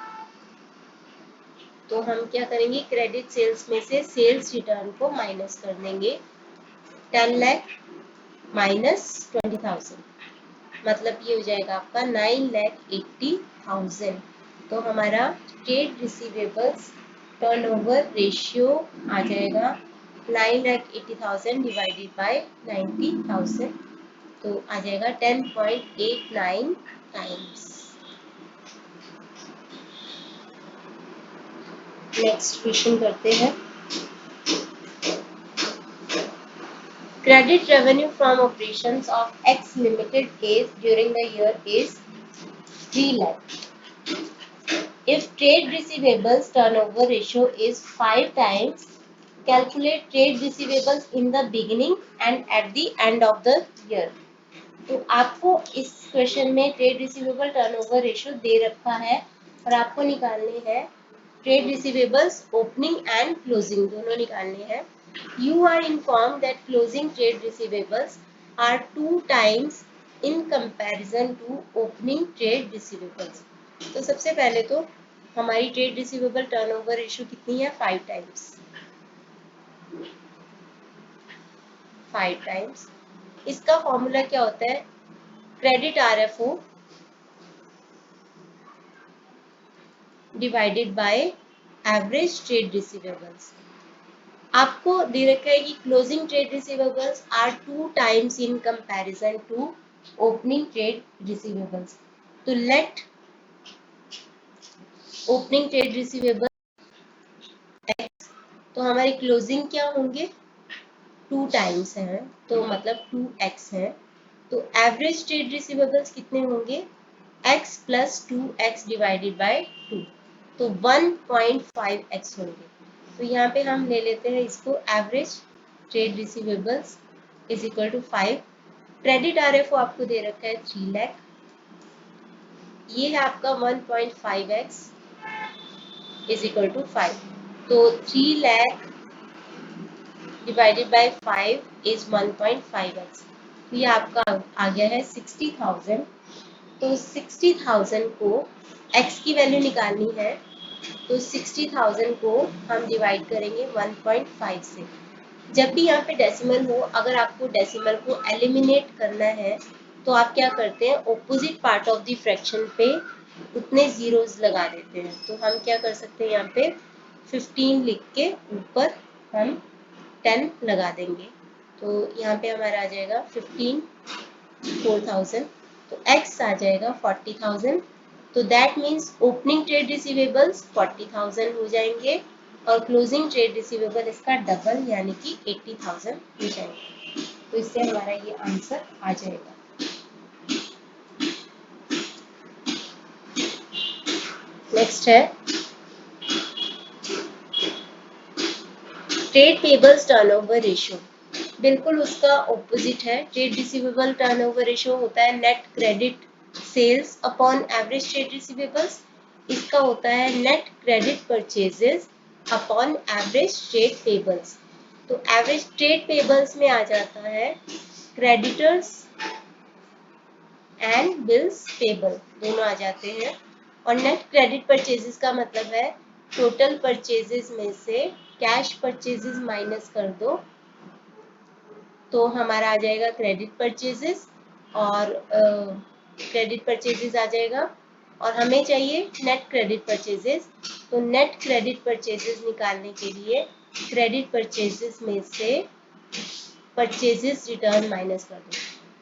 तो हम क्या करेंगे क्रेडिट सेल्स में से सेल्स रिटर्न को माइनस कर देंगे। 10 लाख माइनस 20,000 मतलब ये हो जाएगा आपका 9,80,000। तो हमारा ट्रेड रिसीवेबल्स टर्नओवर रेशियो आ जाएगा 9,80,000 डिवाइडेड बाय 90,000, तो आ जाएगा 10.89 टाइम्स। नेक्स्ट क्वेश्चन करते हैं। Credit revenue from operations of X Limited is during the year is 3 lakh. If trade receivables turnover ratio is 5 times, calculate trade receivables in the beginning and at the end of the year. तो आपको इस question में trade receivable turnover ratio दे रखा है और आपको निकालने हैं trade receivables opening and closing, दोनों निकालने हैं। You are informed that closing trade receivables are 2 times in comparison to opening trade receivables. तो सबसे पहले तो हमारी ट्रेड रिसीवेबल टर्नओवर रेशियो कितनी है 5 टाइम्स। 5 टाइम्स इसका फॉर्मूला क्या होता है, credit RFO divided by average trade receivables. आपको दे रखा है कि closing trade receivables are 2 times in comparison to opening trade receivables. तो let opening trade receivable X, तो हमारी क्लोजिंग क्या होंगे 2 टाइम्स है, तो मतलब 2x है। तो एवरेज ट्रेड रिसीवेबल्स कितने होंगे x plus 2x divided by 2, तो 1.5x होंगे। तो यहाँ पे हम ले लेते हैं इसको average trade receivables is equal to 5। Credit RFO आपको दे रखा है 3 लाख, ये है आपका 1.5x इज इक्वल टू 5, तो 3 lakh divided by 5 is 1.5x, तो ये आपका आ गया है 60,000। तो 60,000 को x की वैल्यू निकालनी है, तो 60,000 को हम डिवाइड करेंगे 1.5 से। जब भी यहाँ पे डेसिमल हो, अगर आपको डेसिमल को एलिमिनेट करना है तो आप क्या करते हैं opposite part of the fraction पे उतने जीरोस लगा देते हैं। तो हम क्या कर सकते हैं यहाँ पे 15 लिख के ऊपर हम 10 लगा देंगे, तो यहाँ पे हमारा आ जाएगा 15 4000। तो x आ जाएगा 40,000। तो that means opening trade receivables 40,000 हो जाएंगे और क्लोजिंग ट्रेड रिसीवेबल इसका डबल यानी कि 80,000 हो जाएंगे। तो इससे हमारा ये आंसर आ जाएगा। नेक्स्ट है ट्रेड पेबल्स टर्नओवर रेशियो। बिल्कुल उसका ऑपोजिट है। ट्रेड रिसीवेबल टर्नओवर रेशियो होता है net credit sales upon average trade receivables. इसका होता है net credit purchases upon average trade payables. तो एवरेज ट्रेड पेबल्स में आ जाता है क्रेडिटर्स एंड बिल्स पेबल, दोनों आ जाते हैं। और नेट क्रेडिट परचेजेस का मतलब है टोटल परचेजेस में से कैश परचेजेस माइनस कर दो तो हमारा आ जाएगा क्रेडिट परचेजेस, और क्रेडिट परचेजेस आ जाएगा। और हमें चाहिए नेट क्रेडिट परचेजेस। तो नेट क्रेडिट परचेजेस निकालने के लिए क्रेडिट परचेजेस में से परचेजेस रिटर्न माइनस कर दो।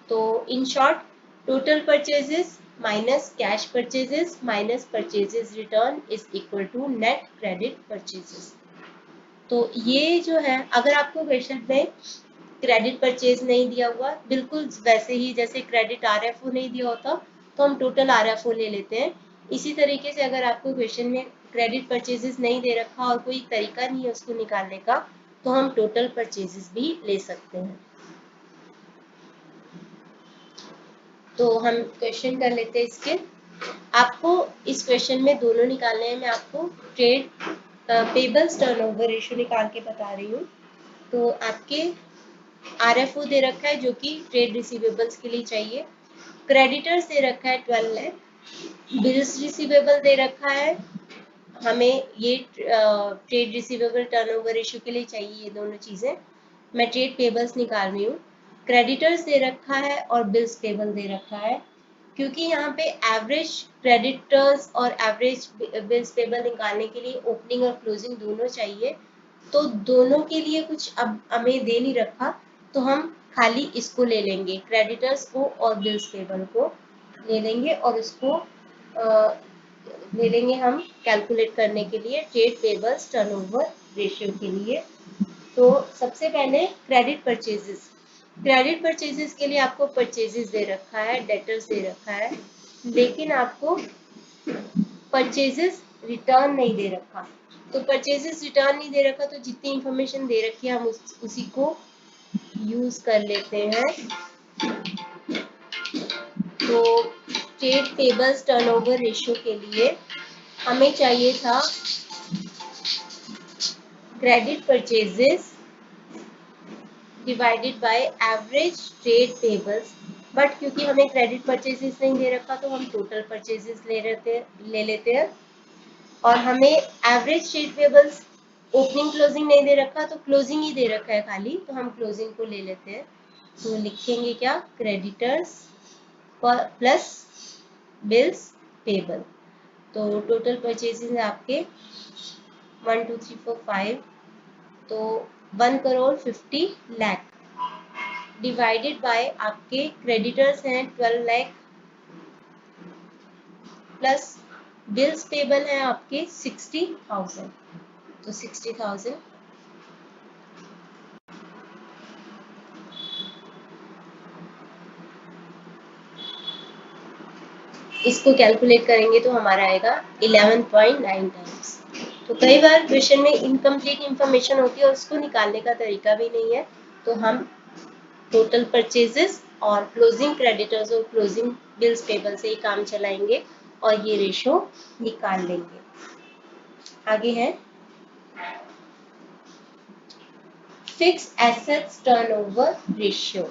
तो in short total purchases minus cash purchases minus purchases return is equal to net credit purchases. तो ये जो है, अगर आपको क्वेश्चन में क्रेडिट परचेज नहीं दिया हुआ, बिल्कुल वैसे ही जैसे क्रेडिट आरएफओ नहीं दिया होता तो हम टोटल आरएफओ ले लेते हैं। इसी तरीके से अगर आपको क्वेश्चन में क्रेडिट परचेजेस नहीं दे रखा और कोई तरीका नहीं है उसको निकालने का, तो हम टोटल परचेजेस भी ले सकते हैं। तो हम क्वेश्चन कर लेते हैं इसके। आपको इस क्वेश्चन में दोनों निकालने हैं। मैं आपको ट्रेड पेबल्स टर्नओवर रेशियो निकाल के बता रही हूँ। तो आपके आरएफओ दे रखा है जो कि ट्रेड रिसीवेबल्स के लिए चाहिए। क्रेडिटर्स दे रखा है 12 लाख। बिल्स रिसीवेबल दे रखा है, हमें ये ट्रेड रिसीवेबल टर्नओवर रेशियो के लिए चाहिए ये दोनों चीजें। मैं ट्रेड पेबल्स निकाल रही हूँ। क्रेडिटर्स दे रखा है और बिल्स पेबल दे रखा है। क्योंकि यहाँ पे एवरेज क्रेडिटर्स और एवरेज बिल्स पेबल निकालने के लिए ओपनिंग और क्लोजिंग दोनों चाहिए, तो दोनों के लिए कुछ अब हमें दे नहीं रखा, तो हम खाली इसको ले लेंगे, क्रेडिटर्स को और बिल्स पेबल को ले लेंगे और उसको ले लेंगे हम कैलकुलेट करने के लिए ट्रेड पेबल्स टर्नओवर रेशियो के लिए। तो सबसे पहले क्रेडिट परचेजेस। क्रेडिट परचेजेस के लिए आपको परचेजेस दे रखा है, डेटर्स दे रखा है, लेकिन आपको परचेजेस रिटर्न नहीं दे रखा। तो परचेजेस रिटर्न नहीं दे रखा तो जितनी इंफॉर्मेशन दे रखी है हम उसी को यूज कर लेते हैं। तो ट्रेड पेबल्स टर्नओवर रेशियो के लिए हमें चाहिए था credit purchases divided by average trade pebbles, but क्योंकि हमें क्रेडिट परचेजेस नहीं दे रखा तो हम टोटल परचेजेस ले लेते हैं। और हमें average trade pebbles opening closing नहीं दे रखा तो क्लोजिंग ही दे रखा है खाली, तो हम क्लोजिंग को ले लेते हैं। तो लिखेंगे क्या, क्रेडिटर्स प्लस बिल्स पेबल। तो टोटल परचेजेस है आपके 1 2 3 4 5, तो 1,50,00,000 डिवाइडेड बाय आपके क्रेडिटर्स हैं 12 लाख प्लस बिल्स पेबल है आपके 60,000, तो 60,000 इसको कैलकुलेट करेंगे तो हमारा आएगा 11.9 टाइम्स। तो कई बार क्वेश्चन में इनकम्प्लीट इंफॉर्मेशन होती है और उसको निकालने का तरीका भी नहीं है, तो हम टोटल परचेजेस और क्लोजिंग क्रेडिटर्स और क्लोजिंग बिल्स पेबल से ही काम चलाएंगे और ये रेशो निकाल लेंगे। आगे है fix assets turnover ratio.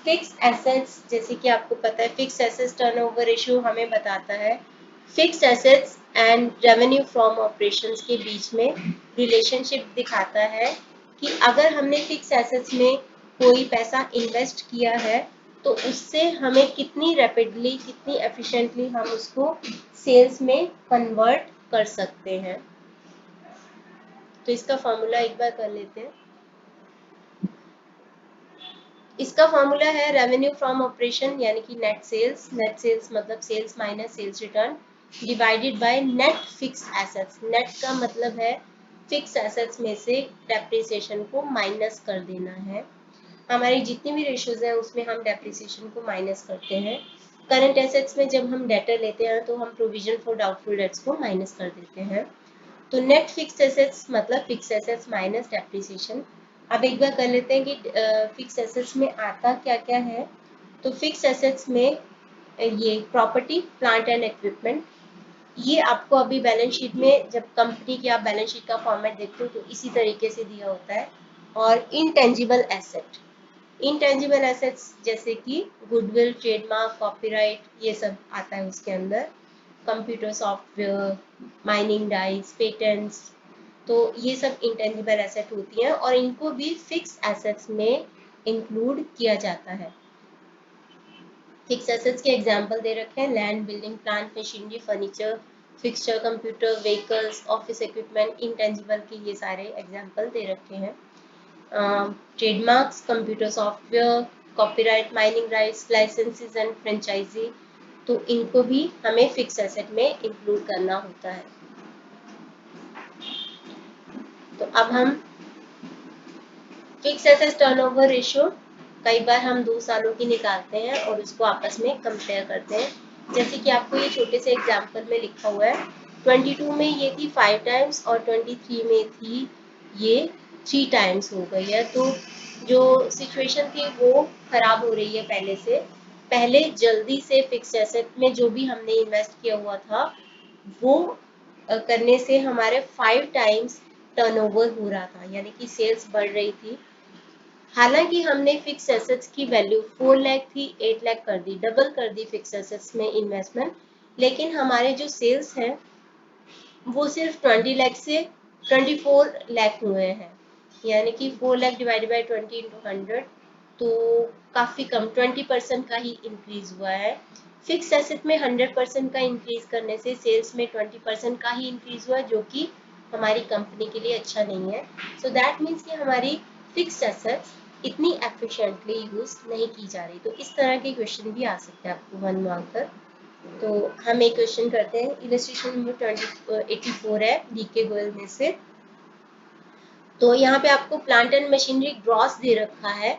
Fix assets, जैसे कि आपको पता है फिक्स एसेट्स टर्नओवर रेशियो हमें बताता है fixed assets and revenue from operations के बीच में रिलेशनशिप दिखाता है कि अगर हमने फिक्स एसेट्स में कोई पैसा इन्वेस्ट किया है तो उससे हमें कितनी रैपिडली कितनी एफिशिएंटली हम उसको सेल्स में कन्वर्ट कर सकते हैं। तो इसका फॉर्मूला एक बार कर लेते हैं। इसका फॉर्मूला है रेवेन्यू फ्रॉम ऑपरेशन यानी कि नेट सेल्स मतलब sales minus sales return divided by net fixed assets. Net का मतलब है फिक्स एसेट्स में से डेप्रिसिएशन को माइनस कर देना है। हमारी जितनी भी रेशियोज हैं उसमें हम डेप्रिसिएशन को माइनस करते हैं। करंट एसेट्स में जब हम डेटर लेते हैं तो हम प्रोविजन फॉर डाउटफुल डेट्स को माइनस कर देते हैं। तो नेट फिक्स्ड एसेट्स मतलब फिक्स एसेट्स माइनस डेप्रिसिएशन। अब एक बार कर लेते हैं कि फिक्स एसेट्स में आता क्या क्या है। तो फिक्स एसेट्स में ये प्रॉपर्टी प्लांट एंड इक्विपमेंट, ये आपको अभी बैलेंस शीट में जब कंपनी की आप बैलेंस शीट का फॉर्मेट देखते हो तो इसी तरीके से दिया होता है। और इनटेंजिबल एसेट, इनटेंजिबल एसेट्स जैसे कि गुडविल, ट्रेडमार्क, कॉपीराइट, ये सब आता है उसके अंदर। Computer software, mining dice, patents, तो ये सब इंटेंजिबल एसेट होती हैं और इनको भी फिक्स एसेट्स में इंक्लूड किया जाता है। फिक्स एसेट्स के एग्जांपल दे रखे हैं land, building, plant, machinery, furniture, fixture, computer, vehicles, office equipment. Intangible के ये सारे एग्जांपल दे रखे हैं। Trademarks, computer software, copyright, mining rights, licences and franchisee, तो इनको भी हमें फिक्स एसेट में इंक्लूड करना होता है। तो अब हम फिक्स एसेट टर्नओवर रेशियो कई बार हम 2 सालों की निकालते हैं और उसको आपस में कंपेयर करते हैं। जैसे कि आपको ये छोटे से एग्जांपल में लिखा हुआ है 22 में ये थी 5 टाइम्स और 23 में थी ये 3 टाइम्स हो गई है। तो जो सिचुएशन थी वो खराब हो रही है पहले से। पहले जल्दी से फिक्स एसेट में जो भी हमने इन्वेस्ट किया हुआ था वो करने से हमारे 5 टाइम्स टर्नओवर हो रहा था, यानी कि सेल्स बढ़ रही थी। हालांकि हमने फिक्स एसेट्स की वैल्यू 4 लाख थी 8 लाख कर दी, डबल कर दी फिक्स एसेट्स में इन्वेस्टमेंट, लेकिन हमारे जो सेल्स हैं वो सिर्फ 20 लाख से 24 लाख हुए हैं, यानी कि 4 लाख डिवाइडेड बाय 20 इंटू 100, तो काफ़ी कम 20% का ही इंक्रीज हुआ है। फिक्स एसेट में 100% का इंक्रीज करने से सेल्स में 20% का ही इंक्रीज हुआ, जो कि हमारी कंपनी के लिए अच्छा नहीं है। सो दैट मीन्स कि हमारी फिक्स एसेट्स इतनी एफिशिएंटली यूज नहीं की जा रही। तो इस तरह के क्वेश्चन भी आ सकते हैं आपको 1 मार्क पर। तो हम एक क्वेश्चन करते हैं, इलस्ट्रेशन नंबर 84 है डीके गोयल में से। तो यहाँ पे आपको प्लांट एंड मशीनरी ग्रॉस दे रखा है,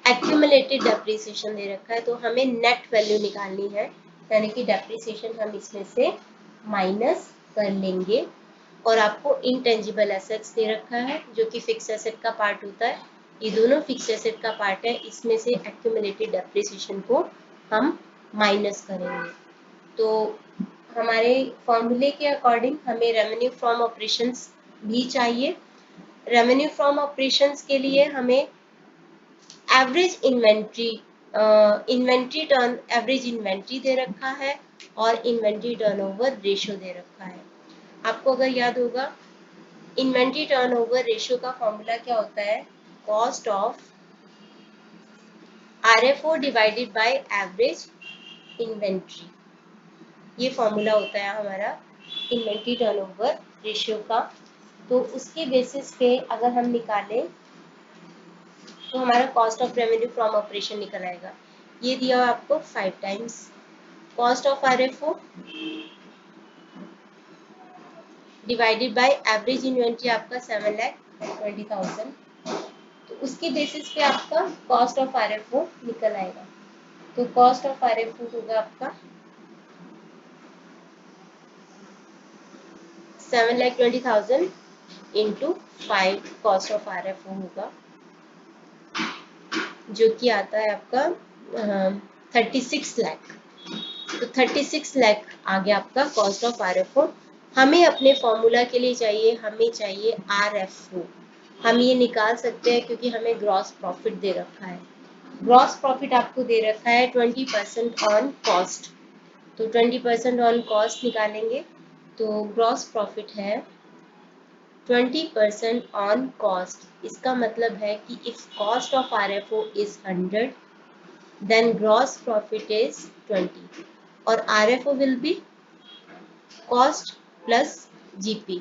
एक्यूमुलेटेड डेप्रिसिएशन दे रखा है, तो हमें नेट वैल्यू निकालनी है, यानी कि डेप्रिसिएशन हम इसमें से माइनस कर लेंगे। और आपको इंटेंजिबल एसेट्स दे रखा है जो कि फिक्स एसेट का पार्ट होता है, ये दोनों फिक्स एसेट का पार्ट है, इसमें से एक्यूमुलेटेड डेप्रिसिएशन को हम माइनस करेंगे। तो हमारे फॉर्मूले के अकॉर्डिंग हमें रेवेन्यू फ्रॉम ऑपरेशंस भी चाहिए। रेवेन्यू फ्रॉम ऑपरेशंस के लिए हमें average inventory turn average inventory दे रखा है और इन्वेंट्री टर्नओवर रेशियो दे रखा है। आपको अगर याद होगा इन्वेंट्री टर्नओवर रेशियो का फॉर्मूला क्या होता है, cost of RFO divided by average inventory, ये फॉर्मूला होता है हमारा इन्वेंट्री टर्नओवर रेशियो का। तो उसके बेसिस पे अगर हम निकालें तो हमारा cost of revenue from operation निकल आएगा। ये दिया हुआ आपको 5 times cost of RFO divided by average inventory आपका 7,20,000, तो उसके बेसिस पे आपका कॉस्ट ऑफ आरएफओ निकल आएगा। तो कॉस्ट ऑफ आरएफओ होगा आपका 7,20,000 इंटू 5 कॉस्ट ऑफ आरएफओ होगा, जो कि आता है आपका 36 लाख। तो 36 लाख आ गया आपका कॉस्ट ऑफ आरएफओ। हमें अपने फॉर्मूला के लिए चाहिए, हमें चाहिए आरएफओ। हम ये निकाल सकते हैं क्योंकि हमें ग्रॉस प्रॉफिट दे रखा है। ग्रॉस प्रॉफिट आपको दे रखा है 20% ऑन कॉस्ट, तो 20% ऑन कॉस्ट निकालेंगे तो ग्रॉस प्रॉफिट है 20% ऑन कॉस्ट। इसका मतलब है कि if cost of RFO is 100 then gross profit is 20 और RFO will be cost plus GP,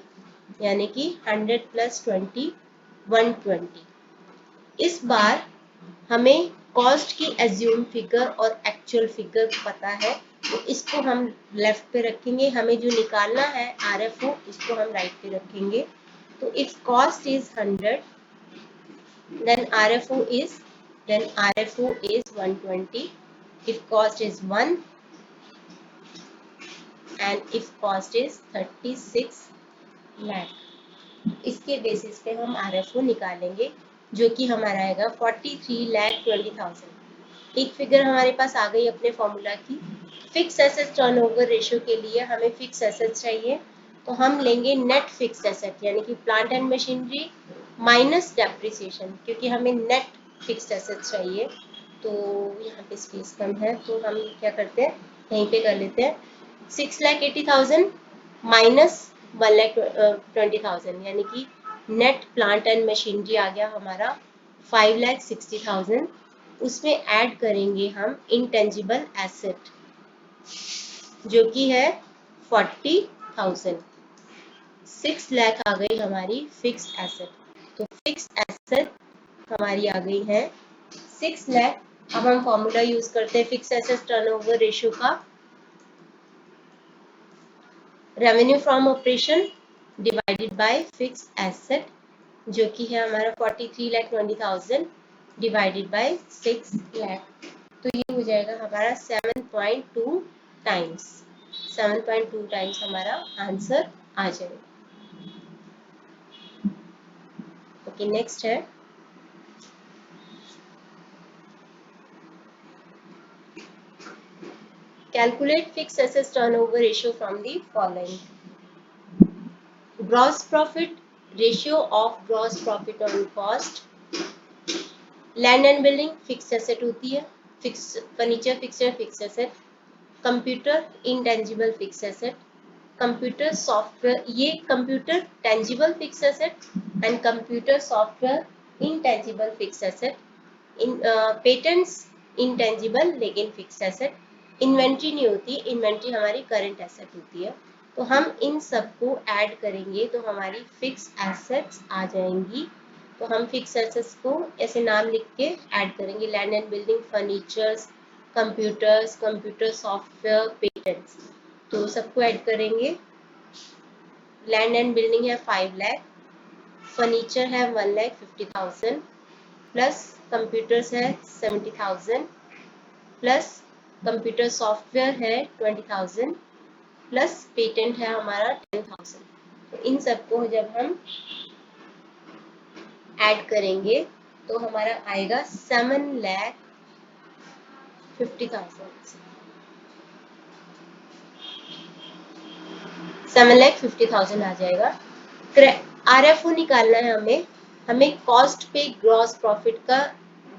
यानी कि 100 plus 20 120। इस बार हमें कॉस्ट की एज्यूम फिगर और एक्चुअल फिगर पता है, तो इसको हम लेफ्ट पे रखेंगे। हमें जो निकालना है RFO, इसको हम राइट पे रखेंगे। तो if cost is 100, then RFO is 120. If cost is 1 and if cost is 36 lakh, इसके बेसिस पे हम RFO निकालेंगे, जो कि हमारा आएगा 43,20,000। एक फिगर हमारे पास आ गई अपने फॉर्मूला की। फिक्स एसेट टर्नओवर रेशियो के लिए हमें फिक्स एसेट चाहिए, तो हम लेंगे नेट फिक्स एसेट, यानी कि plant and machinery minus depreciation, क्योंकि हमें नेट फिक्स एसेट चाहिए। तो यहाँ पे स्पेस कम है, तो हम क्या करते हैं, यहीं पे कर लेते हैं 6,80,000 माइनस 1,20,000, यानी कि नेट प्लांट एंड मशीनरी आ गया हमारा 5,60,000। उसमें ऐड करेंगे हम इंटेंजिबल एसेट, जो कि है 40,000। 6 लाख आ गई हमारी फिक्स एसेट। तो फिक्स एसेट हमारी आ गई है 6 लाख। अब हम फॉर्मूला यूज करते हैं फिक्स एसेट टर्नओवर रेशियो का। Revenue from operation divided by fix asset, जो कि है हमारा 43,20,000 डिवाइडेड बाय 6 लाख। तो ये हो जाएगा हमारा 7.2 टाइम्स। 7.2 टाइम्स हमारा आंसर आ जाएगा। ओके, नेक्स्ट है calculate fixed assets turnover ratio from the following. Gross profit ratio of gross profit on cost. Land and building fix asset होती है, fix furniture fixture fix asset, computer intangible fix asset, computer software, ये computer tangible fix asset and computer software intangible fix asset, patents intangible लेकिन fix asset, inventory नहीं होती, inventory हमारी current asset होती है। तो हम इन सबको ऐड करेंगे तो हमारी फिक्स एसेट्स आ जाएंगी। तो हम फिक्स एसेट्स को ऐसे नाम लिख के ऐड करेंगे, land and building, furnitures, computers, computer software, patents. तो सबको ऐड करेंगे। लैंड एंड बिल्डिंग है 5 लाख, फर्नीचर है 1,50,000 प्लस कंप्यूटर्स है 70,000 प्लस कंप्यूटर सॉफ्टवेयर है 20,000 प्लस पेटेंट है हमारा 10,000। तो इन सबको जब हम ऐड करेंगे तो हमारा आएगा 7,50,000। 7,50,000 आ जाएगा। RFO निकालना है हमें। हमें कॉस्ट पे ग्रॉस प्रॉफिट का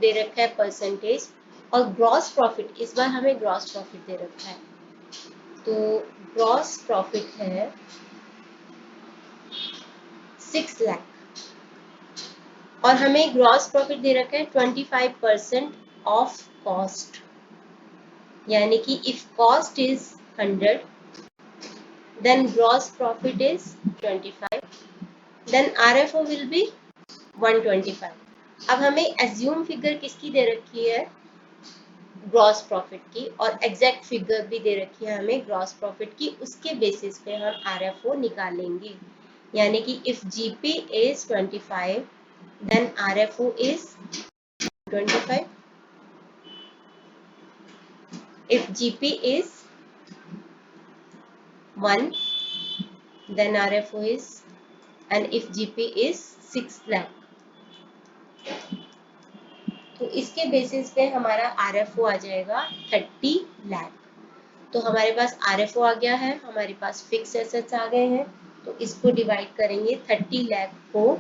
दे रखा है परसेंटेज, और ग्रॉस प्रॉफिट इस बार हमें ग्रॉस प्रॉफिट दे रखा है। तो ग्रॉस प्रॉफिट है 6 लाख, और हमें ग्रॉस प्रॉफिट दे रखा है 25% ऑफ कॉस्ट, यानी कि if cost is 100 then gross profit is 25, then RFO will be 125। अब हमें एज्यूम फिगर किसकी दे रखी है, ग्रॉस प्रॉफिट की, और एग्जैक्ट फिगर भी दे रखी है हमें ग्रॉस प्रॉफिट की। उसके बेसिस पे हम RFO निकालेंगे, यानी कि if GP is 25 then RFO is 25। if GP is 1 then RFO is, and if GP is 6 lakh, तो इसके बेसिस पे हमारा RFO आ जाएगा 30 लाख। तो हमारे पास RFO आ गया है, हमारे पास फिक्स एसेट्स आ गए हैं। तो इसको डिवाइड करेंगे, 30 लाख को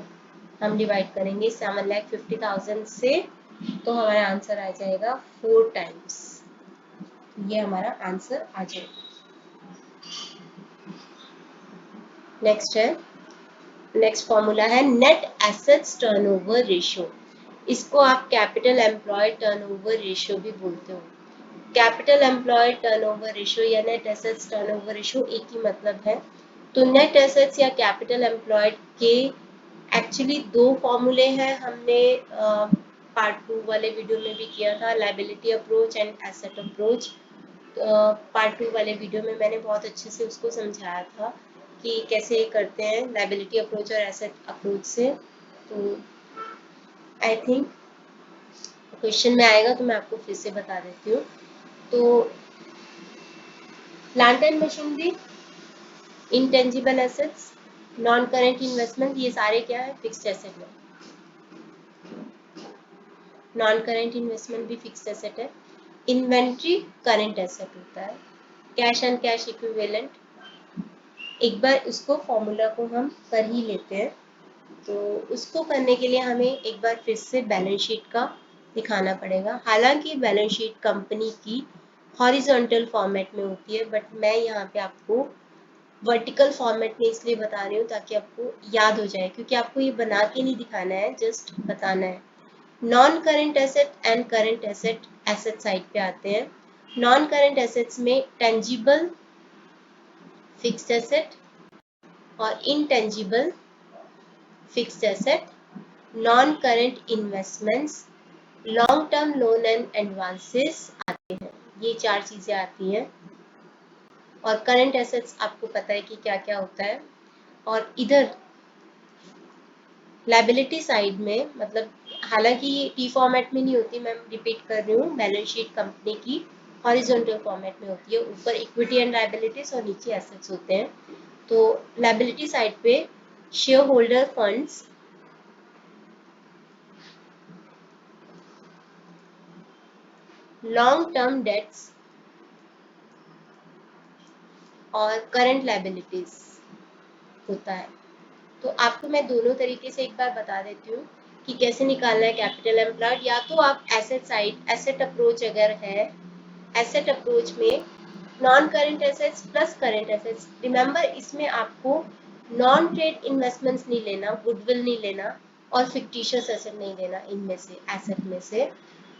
हम डिवाइड करेंगे 7,50,000 से, तो हमारा आंसर आ जाएगा 4 टाइम्स। ये हमारा आंसर आ जाएगा। नेक्स्ट है, नेक्स्ट फॉर्मूला है नेट एसेट्स टर्नओवर रेशियो। इसको आप कैपिटल एम्प्लॉयड टर्नओवर रेशियो भी बोलते हो। कैपिटल एम्प्लॉयड टर्नओवर रेशियो या नेट एसेट्स टर्नओवर रेशियो एक ही मतलब है। तो नेट एसेट्स या कैपिटल एम्प्लॉयड के एक्चुअली दो फॉर्मूले हैं। हमने पार्ट 2 वाले वीडियो में भी किया था, liability approach and asset approach. Part 2 वाले वीडियो में मैंने बहुत अच्छे से उसको समझाया था कि कैसे करते हैं लायबिलिटी अप्रोच और एसेट अप्रोच से। तो आई थिंक क्वेश्चन में आएगा तो मैं आपको फिर से बता देती हूँ। तो plant and machinery, intangible assets, non current investment, ये सारे क्या है, फिक्स्ड एसेट है। नॉन करेंट इन्वेस्टमेंट भी फिक्स्ड एसेट है। इन्वेंट्री करंट एसेट होता है। कैश एंड कैश इक्विवेलेंट, एक बार उसको फॉर्मूला को हम कर ही लेते हैं। तो उसको करने के लिए हमें एक बार फिर से बैलेंस शीट का दिखाना पड़ेगा। हालांकि बैलेंस शीट कंपनी की हॉरिजॉन्टल फॉर्मेट में होती है, बट मैं यहाँ पे आपको वर्टिकल फॉर्मेट में इसलिए बता रही हूँ ताकि आपको याद हो जाए, क्योंकि आपको ये बना के नहीं दिखाना है, जस्ट बताना है। Non current asset and current asset asset side पे आते हैं। नॉन करेंट एसेट्स में टेंजिबल फिक्स्ड एसेट और intangible fixed asset, non current investments, long term loan and advances आते हैं। ये 4 चीजें आती हैं। और करंट एसेट्स आपको पता है कि क्या क्या होता है। और इधर लायबिलिटी साइड में, मतलब हालांकि ये टी फॉर्मेट में नहीं होती, मैं रिपीट कर रही हूँ, बैलेंस शीट कंपनी की हॉरिजॉन्टल फॉर्मेट में होती है। ऊपर इक्विटी एंड लायबिलिटीज और नीचे एसेट्स होते हैं। तो लायबिलिटी साइड पे share holder funds, long term debts और करंट लायबिलिटीज होता है। तो आपको मैं दोनों तरीके से एक बार बता देती हूँ कि कैसे निकालना है कैपिटल एम्प्लॉयड। या तो आप एसेट साइड, एसेट अप्रोच अगर है, एसेट अप्रोच में non current assets plus current assets. Remember, इसमें आपको नॉन ट्रेड इन्वेस्टमेंट्स नहीं लेना, गुडविल नहीं लेना और फिक्टिशियस एसेट नहीं लेना। इनमें से एसेट में से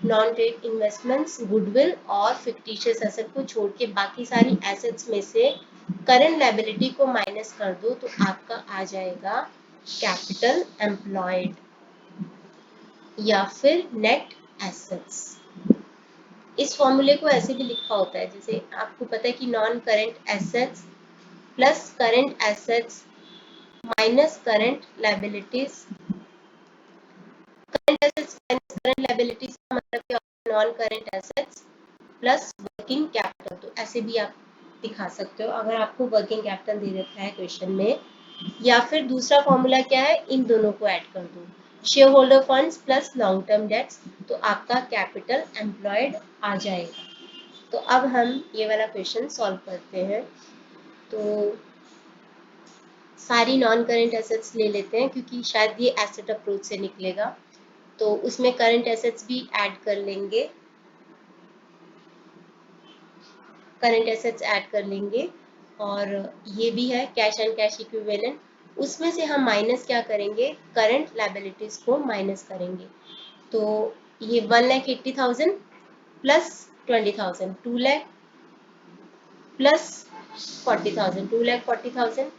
नॉन ट्रेड इन्वेस्टमेंट्स, गुडविल और फिक्टिशियस एसेट को छोड़ के बाकी सारी एसेट्स में से करंट लायबिलिटी को माइनस कर दो तो आपका आ जाएगा कैपिटल एम्प्लॉयड या फिर नेट एसेट्स। इस फॉर्मूले को ऐसे भी लिखा होता है, जैसे आपको पता है कि non current assets plus current assets minus current liabilities, current assets minus current liabilities का मतलब क्या होता है, non current assets plus working capital. तो ऐसे भी आप दिखा सकते हो अगर आपको वर्किंग कैपिटल दे रखा है क्वेश्चन में। या फिर दूसरा फॉर्मूला क्या है, इन दोनों को ऐड कर दो, share holder funds plus long term debts, तो आपका कैपिटल एम्प्लॉयड आ जाएगा। तो अब हम ये वाला क्वेश्चन सॉल्व करते हैं। तो सारी नॉन करेंट एसेट्स ले लेते हैं क्योंकि शायद ये एसेट अप्रोच से निकलेगा, तो उसमें करंट एसेट्स भी ऐड कर लेंगे, करंट एसेट्स ऐड कर लेंगे। और ये भी है कैश एंड कैश इक्विवेलेंट, उसमें से हम माइनस क्या करेंगे, करंट लायबिलिटीज को माइनस करेंगे। तो ये 1,80,000 plus 20,000, 2 lakh plus 40,000, 2,40,000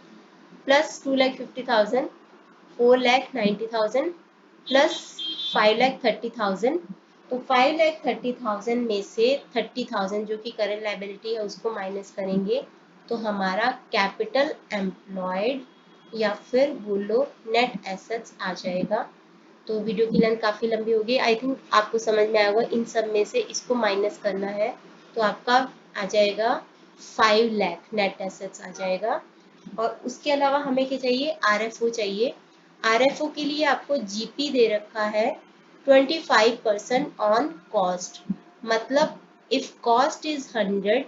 plus 2,50,000, 4,90,000 plus 5,30,000। तो 5,30,000 में से 30,000 जो कि करंट लायबिलिटी है उसको माइनस करेंगे तो हमारा कैपिटल एम्प्लॉयड या फिर बोलो नेट एसेट्स आ जाएगा। तो वीडियो की लेंथ काफ़ी लंबी होगी, आई थिंक आपको समझ में आएगा। इन सब में से इसको माइनस करना है तो आपका आ जाएगा 5 लाख नेट एसेट्स आ जाएगा। और उसके अलावा हमें क्या चाहिए, आरएफओ चाहिए। आरएफओ के लिए आपको जीपी दे रखा है 25% ऑन कॉस्ट, मतलब if cost is 100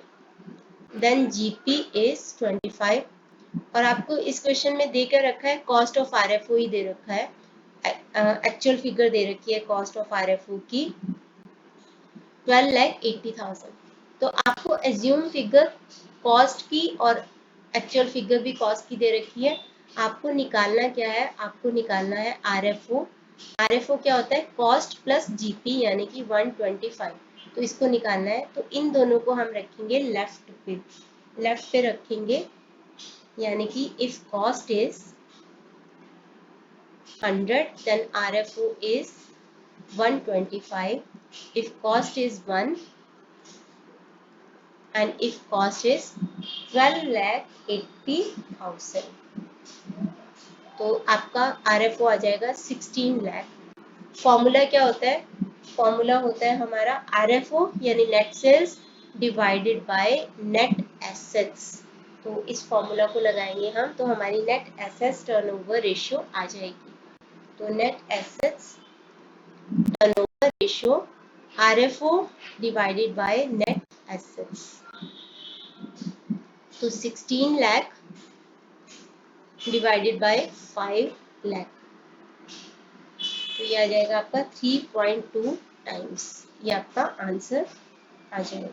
then GP is 25। और आपको इस क्वेश्चन में देकर रखा है कॉस्ट ऑफ आरएफओ ही दे रखा है, एक्चुअल फिगर दे रखी है कॉस्ट ऑफ आरएफओ की 12,80,000। तो आपको एज्यूम फिगर कॉस्ट की और एक्चुअल फिगर भी कॉस्ट की दे रखी है। आपको निकालना क्या है, आपको निकालना है आरएफओ। आरएफओ क्या होता है, कॉस्ट प्लस जीपी यानी कि 125। तो इसको निकालना है, तो इन दोनों को हम रखेंगे लेफ्ट पे रखेंगे, यानी कि if cost is 100 then RFO is 125 if cost is 1 and if cost is 12,80,000 तो आपका RFO आ जाएगा 16 लाख। फॉर्मूला क्या होता है? फॉर्मूला होता है हमारा RFO यानी net sales divided by net assets. तो इस फॉर्मूला को लगाएंगे हम तो हमारी नेट एसेट्स टर्नओवर रेशियो आ जाएगी। तो नेट एसेट्स टर्नओवर रेशियो RFO divided by net assets, तो 16 लाख डिवाइडेड बाय 5 लाख, तो ये आ जाएगा आपका 3.2 टाइम्स। ये आपका आंसर आ जाएगा।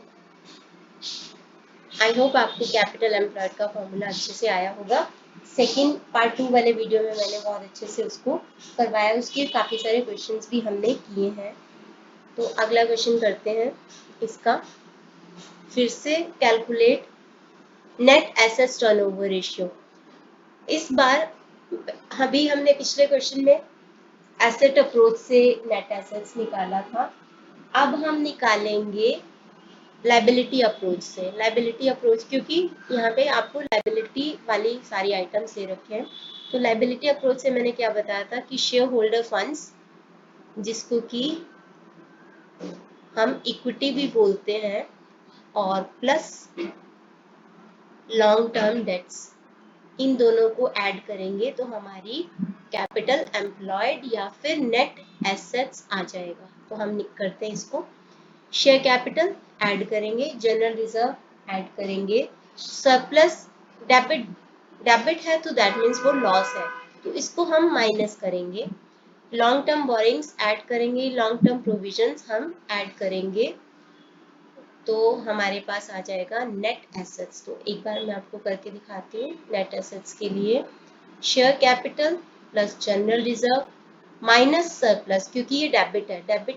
आई होप आपको कैपिटल एम्प्लॉयड का फॉर्मूला अच्छे से आया होगा। सेकंड पार्ट 2 वाले वीडियो में मैंने बहुत अच्छे से उसको करवाया, उसके काफ़ी सारे क्वेश्चंस भी हमने किए हैं। तो अगला क्वेश्चन करते हैं इसका। फिर से calculate net assets turnover ratio. इस बार अभी हमने पिछले क्वेश्चन में एसेट अप्रोच से नेट एसेट्स निकाला था, अब हम निकालेंगे लायबिलिटी अप्रोच से। लायबिलिटी अप्रोच क्योंकि यहाँ पे आपको लायबिलिटी वाली सारी आइटम्स दे रखे हैं। तो लायबिलिटी अप्रोच से मैंने क्या बताया था कि शेयर होल्डर फंड्स, जिसको कि हम इक्विटी भी बोलते हैं, और प्लस लॉन्ग टर्म डेट्स, इन दोनों को ऐड करेंगे तो हमारी कैपिटल एम्प्लॉयड या फिर नेट एसेट्स आ जाएगा। तो हम करते हैं इसको। शेयर कैपिटल ऐड करेंगे, जनरल रिजर्व ऐड करेंगे, सरप्लस डेबिट है तो दैट मीन्स वो लॉस है, तो इसको हम माइनस करेंगे। लॉन्ग टर्म बोरिंग्स ऐड करेंगे, लॉन्ग टर्म प्रोविजंस हम ऐड करेंगे, तो हमारे पास आ जाएगा नेट एसेट्स। तो एक बार मैं आपको करके दिखाती हूँ। नेट एसेट्स के लिए share capital plus general reserve minus surplus, क्योंकि ये डेबिट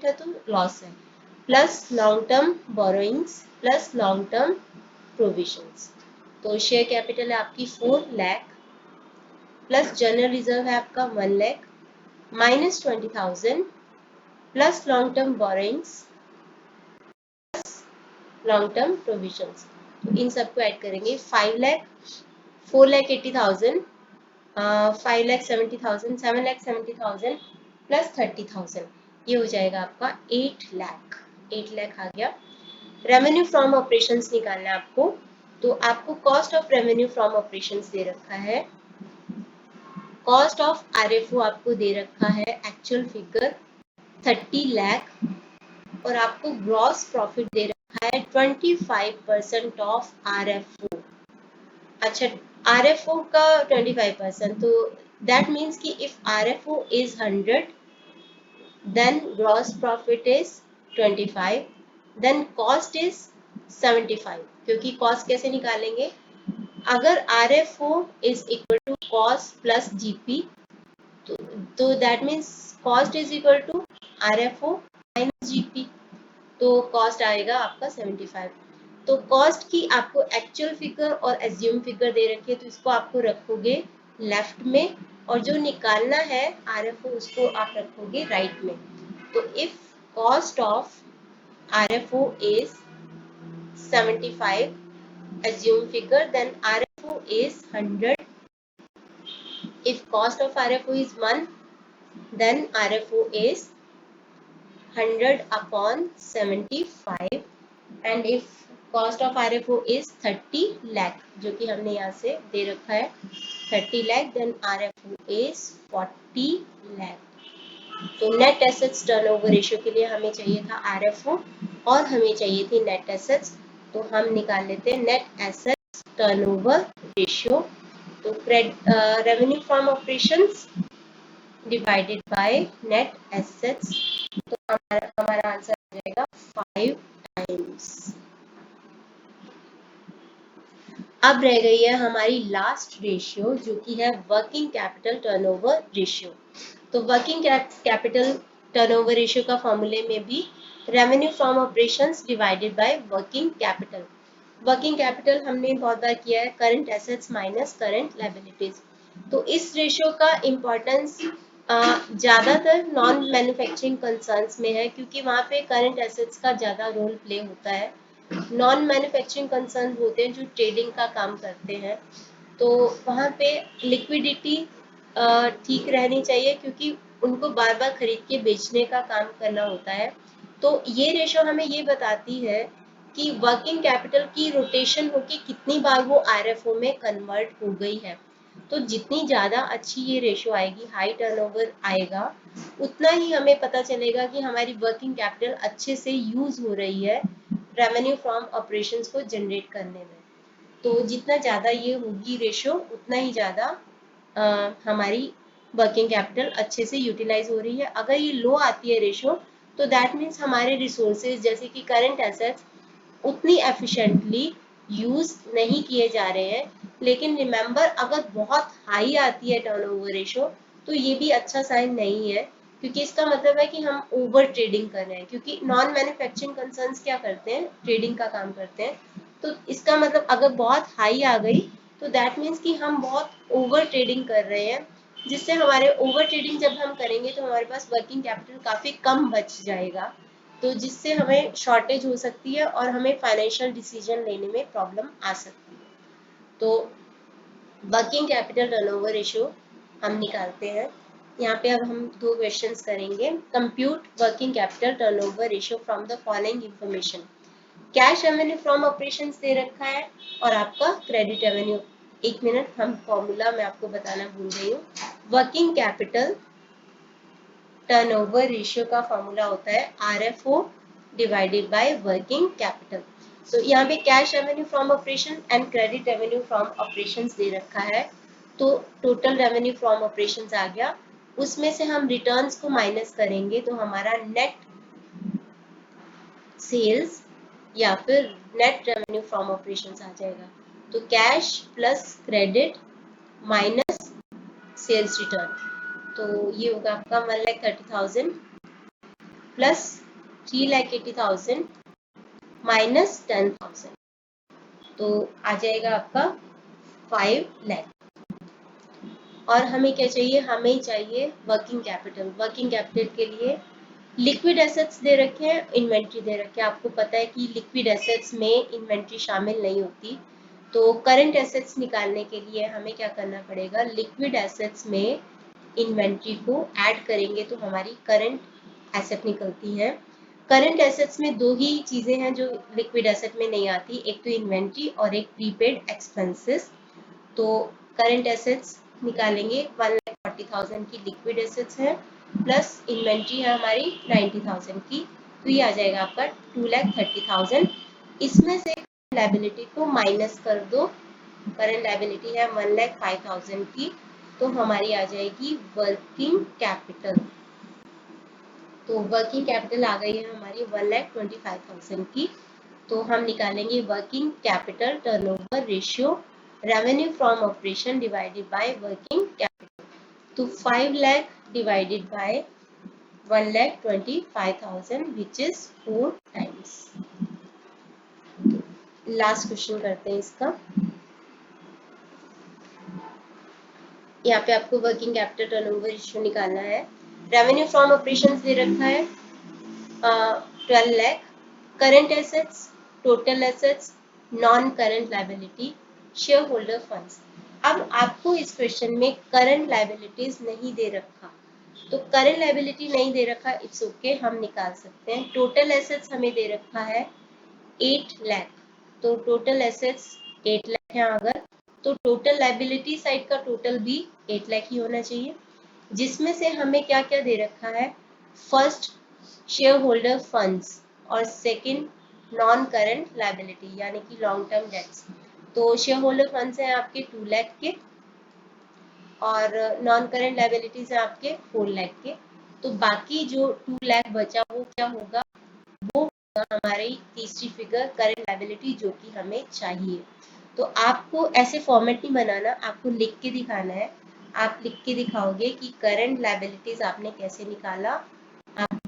है तो लॉस है, plus long term borrowings plus long term provisions. तो शेयर कैपिटल है आपकी 4 लाख, प्लस जनरल रिजर्व है आपका 1 lakh, minus 20,000 plus long term borrowings long term provisions. तो इन सबको ऐड करेंगे 5 लाख, 4,80,000, 5,70,000, 7,70,000 प्लस 30,000, ये हो जाएगा आपका 8 लाख। 8 लाख आ गया। रेवेन्यू फ्रॉम ऑपरेशंस निकालना है आपको, तो आपको cost of revenue from operations दे रखा है, कॉस्ट ऑफ RFO आपको दे रखा है एक्चुअल फिगर 30 लाख, और आपको ग्रॉस प्रॉफिट दे रखा है 25% ऑफ RFO। अच्छा, RFO का 25%, तो दैट मीन्स कि if RFO is 100 then gross profit is 25, then cost is 75। क्योंकि कॉस्ट कैसे निकालेंगे? अगर RFO is equal to cost plus GP, तो that means cost is equal to RFO minus GP, तो कॉस्ट आएगा आपका 75। तो कॉस्ट की आपको एक्चुअल फिगर और एज्यूम फिगर दे रखी है, तो इसको आपको रखोगे लेफ्ट में, और जो निकालना है RFO उसको आप रखोगे राइट में। तो if cost of RFO is 75 assume figure, then RFO is 100. If cost of RFO is 1, then RFO is 100 upon 75, and if cost of RFO is 30 lakh, जो कि हमने यहाँ से दे रखा है 30 lakh, then RFO is 40 lakh। तो नेट assets turnover ratio के लिए हमें चाहिए था RFO और हमें चाहिए थी नेट एसेट्स, तो हम निकाल लेते हैं नेट एसेट्स टर्नओवर रेशियो। तो revenue from operations divided by net assets, तो हमारा आंसर आ जाएगा 5 टाइम्स। अब रह गई है हमारी लास्ट रेशियो, जो कि है वर्किंग कैपिटल टर्नओवर रेशियो। तो वर्किंग कैपिटल टर्नओवर रेशियो का फॉर्मूले में भी revenue from operations divided by working capital. Working capital हमने बहुत बार किया है, current assets minus current liabilities. तो इस रेशियो का इम्पोर्टेंस ज़्यादातर नॉन मैन्युफैक्चरिंग कंसर्न्स में है, क्योंकि वहाँ पे करंट एसेट्स का ज़्यादा रोल प्ले होता है। नॉन मैन्युफैक्चरिंग कंसर्न होते हैं जो ट्रेडिंग का काम करते हैं, तो वहाँ पे लिक्विडिटी ठीक रहनी चाहिए, क्योंकि उनको बार बार खरीद के बेचने का काम करना होता है। तो ये रेशो हमें ये बताती है कि वर्किंग कैपिटल की रोटेशन होके कितनी बार वो आरएफओ में कन्वर्ट हो गई है। तो जितनी ज़्यादा अच्छी ये रेशो आएगी, हाई टर्नओवर आएगा, उतना ही हमें पता चलेगा कि हमारी वर्किंग कैपिटल अच्छे से यूज हो रही है रेवेन्यू फ्रॉम ऑपरेशंस को जनरेट करने में। तो जितना ज़्यादा ये होगी रेशो, उतना ही ज़्यादा हमारी वर्किंग कैपिटल अच्छे से यूटिलाइज हो रही है। अगर ये लो आती है रेशो, तो दैट मीन्स हमारे रिसोर्सेज जैसे कि करंट एसेट्स उतनी एफिशिएंटली यूज नहीं किए जा रहे हैं। लेकिन रिमेंबर, अगर बहुत हाई आती है टर्नओवर रेशो, तो ये भी अच्छा साइन नहीं है, क्योंकि इसका मतलब है कि हम ओवर ट्रेडिंग कर रहे हैं। क्योंकि नॉन मैन्युफैक्चरिंग कंसर्न्स क्या करते हैं, ट्रेडिंग का काम करते हैं। तो इसका मतलब अगर बहुत हाई आ गई, तो दैट मीन्स कि हम बहुत ओवर ट्रेडिंग कर रहे हैं, जिससे हमारे ओवर ट्रेडिंग जब हम करेंगे तो हमारे पास वर्किंग कैपिटल काफ़ी कम बच जाएगा, तो जिससे हमें शॉर्टेज हो सकती है और हमें फाइनेंशियल डिसीजन लेने में प्रॉब्लम आ सकती है। तो वर्किंग कैपिटल टर्नओवर रेशियो हम निकालते हैं। यहाँ पे अब हम दो क्वेश्चंस करेंगे। Compute working capital turnover ratio from the following information. Cash revenue from operations दे रखा है और आपका क्रेडिट रेवेन्यू। एक मिनट, हम फॉर्मूला मैं आपको बताना भूल गई हूँ। वर्किंग कैपिटल टर्नओवर रेशियो का फॉर्मूला होता है RFO divided by working capital. तो यहाँ पे cash revenue from operation and credit revenue from operations दे रखा है, तो टोटल रेवेन्यू फ्रॉम ऑपरेशंस आ गया। उसमें से हम रिटर्न्स को माइनस करेंगे तो हमारा नेट सेल्स या फिर नेट रेवेन्यू फ्रॉम ऑपरेशंस आ जाएगा। तो cash plus credit minus sales return, तो ये होगा आपका 1,30,000 प्लस 3,80,000 माइनस 10,000, तो आ जाएगा आपका 5 लाख। और हमें क्या चाहिए, हमें चाहिए वर्किंग कैपिटल। वर्किंग कैपिटल के लिए लिक्विड एसेट्स दे रखे हैं, इन्वेंट्री दे रखे हैं। आपको पता है कि लिक्विड एसेट्स में इन्वेंट्री शामिल नहीं होती, तो करंट एसेट्स निकालने के लिए हमें क्या करना पड़ेगा, लिक्विड एसेट्स में इन्वेंट्री को ऐड करेंगे तो हमारी करंट एसेट निकलती है। करंट एसेट्स में दो ही चीजें हैं जो लिक्विड एसेट में नहीं आती, एक तो इन्वेंट्री और एक प्रीपेड एक्सपेंसेस। तो करंट एसेट्स निकालेंगे, 1,40,000 की लिक्विड एसेट्स है प्लस इन्वेंट्री है हमारी 90,000 की, तो ये आ जाएगा आपका 2,30,000। इसमें से लायबिलिटी को माइनस कर दो, करंट लायबिलिटी है 1,05,000 की, तो हमारी आ जाएगी वर्किंग कैपिटल। तो वर्किंग कैपिटल आ गई है हमारी 1,25,000 की। तो हम निकालेंगे working capital turnover ratio revenue from operation divided by working capital. तो 5 lakh divided by 1,25,000 which is 4 times. Last question करते हैं इसका। यहाँ पे आपको वर्किंग कैपिटल टर्नओवर रेशियो निकालना है। रेवेन्यू फ्रॉम ऑपरेशंस दे रखा है 12 lakh. Current assets, total assets, non current liability, share holder funds. अब आपको इस क्वेश्चन में करंट लायबिलिटीज नहीं दे रखा, तो करंट लायबिलिटी नहीं दे रखा, इट्स ओके, हम निकाल सकते हैं। टोटल एसेट्स हमें दे रखा है 8 लाख, तो टोटल एसेट्स 8 लाख है अगर, तो टोटल लायबिलिटी साइड का टोटल भी 8 लाख ही होना चाहिए, जिसमें से हमें क्या क्या दे रखा है, फर्स्ट शेयर होल्डर फंड्स और सेकंड नॉन करंट लायबिलिटी यानी कि लॉन्ग टर्म डेट्स। तो शेयर होल्डर फंड्स हैं आपके 2 लाख के और नॉन करंट लायबिलिटीज हैं आपके 4 लाख के। तो बाकी जो 2 लाख बचा वो क्या होगा, वो होगा हमारी तीसरी फिगर करंट लायबिलिटी, जो कि हमें चाहिए। तो आपको ऐसे फॉर्मेट नहीं बनाना, आपको लिख के दिखाना है। आप लिख के दिखाओगे कि करंट लायबिलिटीज आपने कैसे निकाला। आप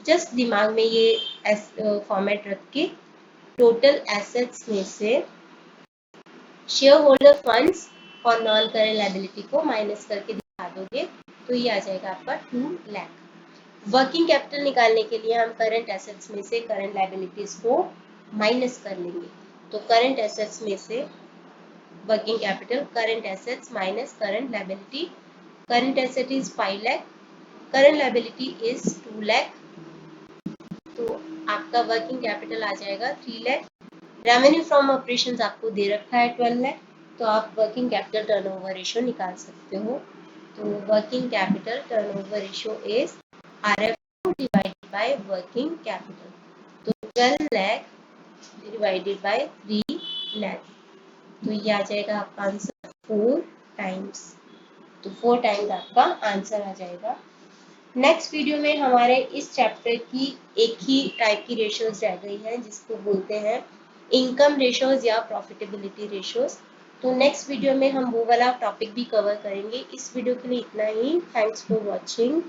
जस्ट दिमाग में ये फॉर्मेट रख के टोटल एसेट्स में से शेयर होल्डर फंड्स और नॉन करंट लायबिलिटी को माइनस करके दिखा दोगे। तो ये आ जाएगा आपका 2 लाख। वर्किंग कैपिटल निकालने के लिए हम करंट एसेट्स में से करंट लायबिलिटीज को माइनस कर लेंगे। तो करंट एसेट्स में से working capital, current assets minus current liability. Current asset is 5 lakh, current liability is 2 lakh, तो आपका वर्किंग कैपिटल आ जाएगा 3 लाख। रेवेन्यू फ्रॉम ऑपरेशंस आपको दे रखा है 12 लाख, तो आप वर्किंग कैपिटल टर्नओवर रेशियो निकाल सकते हो। तो working capital turnover ratio is RFO divided by working capital. तो 12 लाख डिवाइडेड बाय 3 लाख, तो ये आ जाएगा आपका आंसर 4 टाइम्स। तो 4 टाइम्स आपका आंसर आ जाएगा। नेक्स्ट वीडियो में हमारे इस चैप्टर की एक ही टाइप की रेशियोज रह गई है, जिसको बोलते हैं इनकम रेशियोज या प्रॉफिटेबिलिटी रेशियोज। तो नेक्स्ट वीडियो में हम वो वाला टॉपिक भी कवर करेंगे। इस वीडियो के लिए इतना ही। Thanks for watching.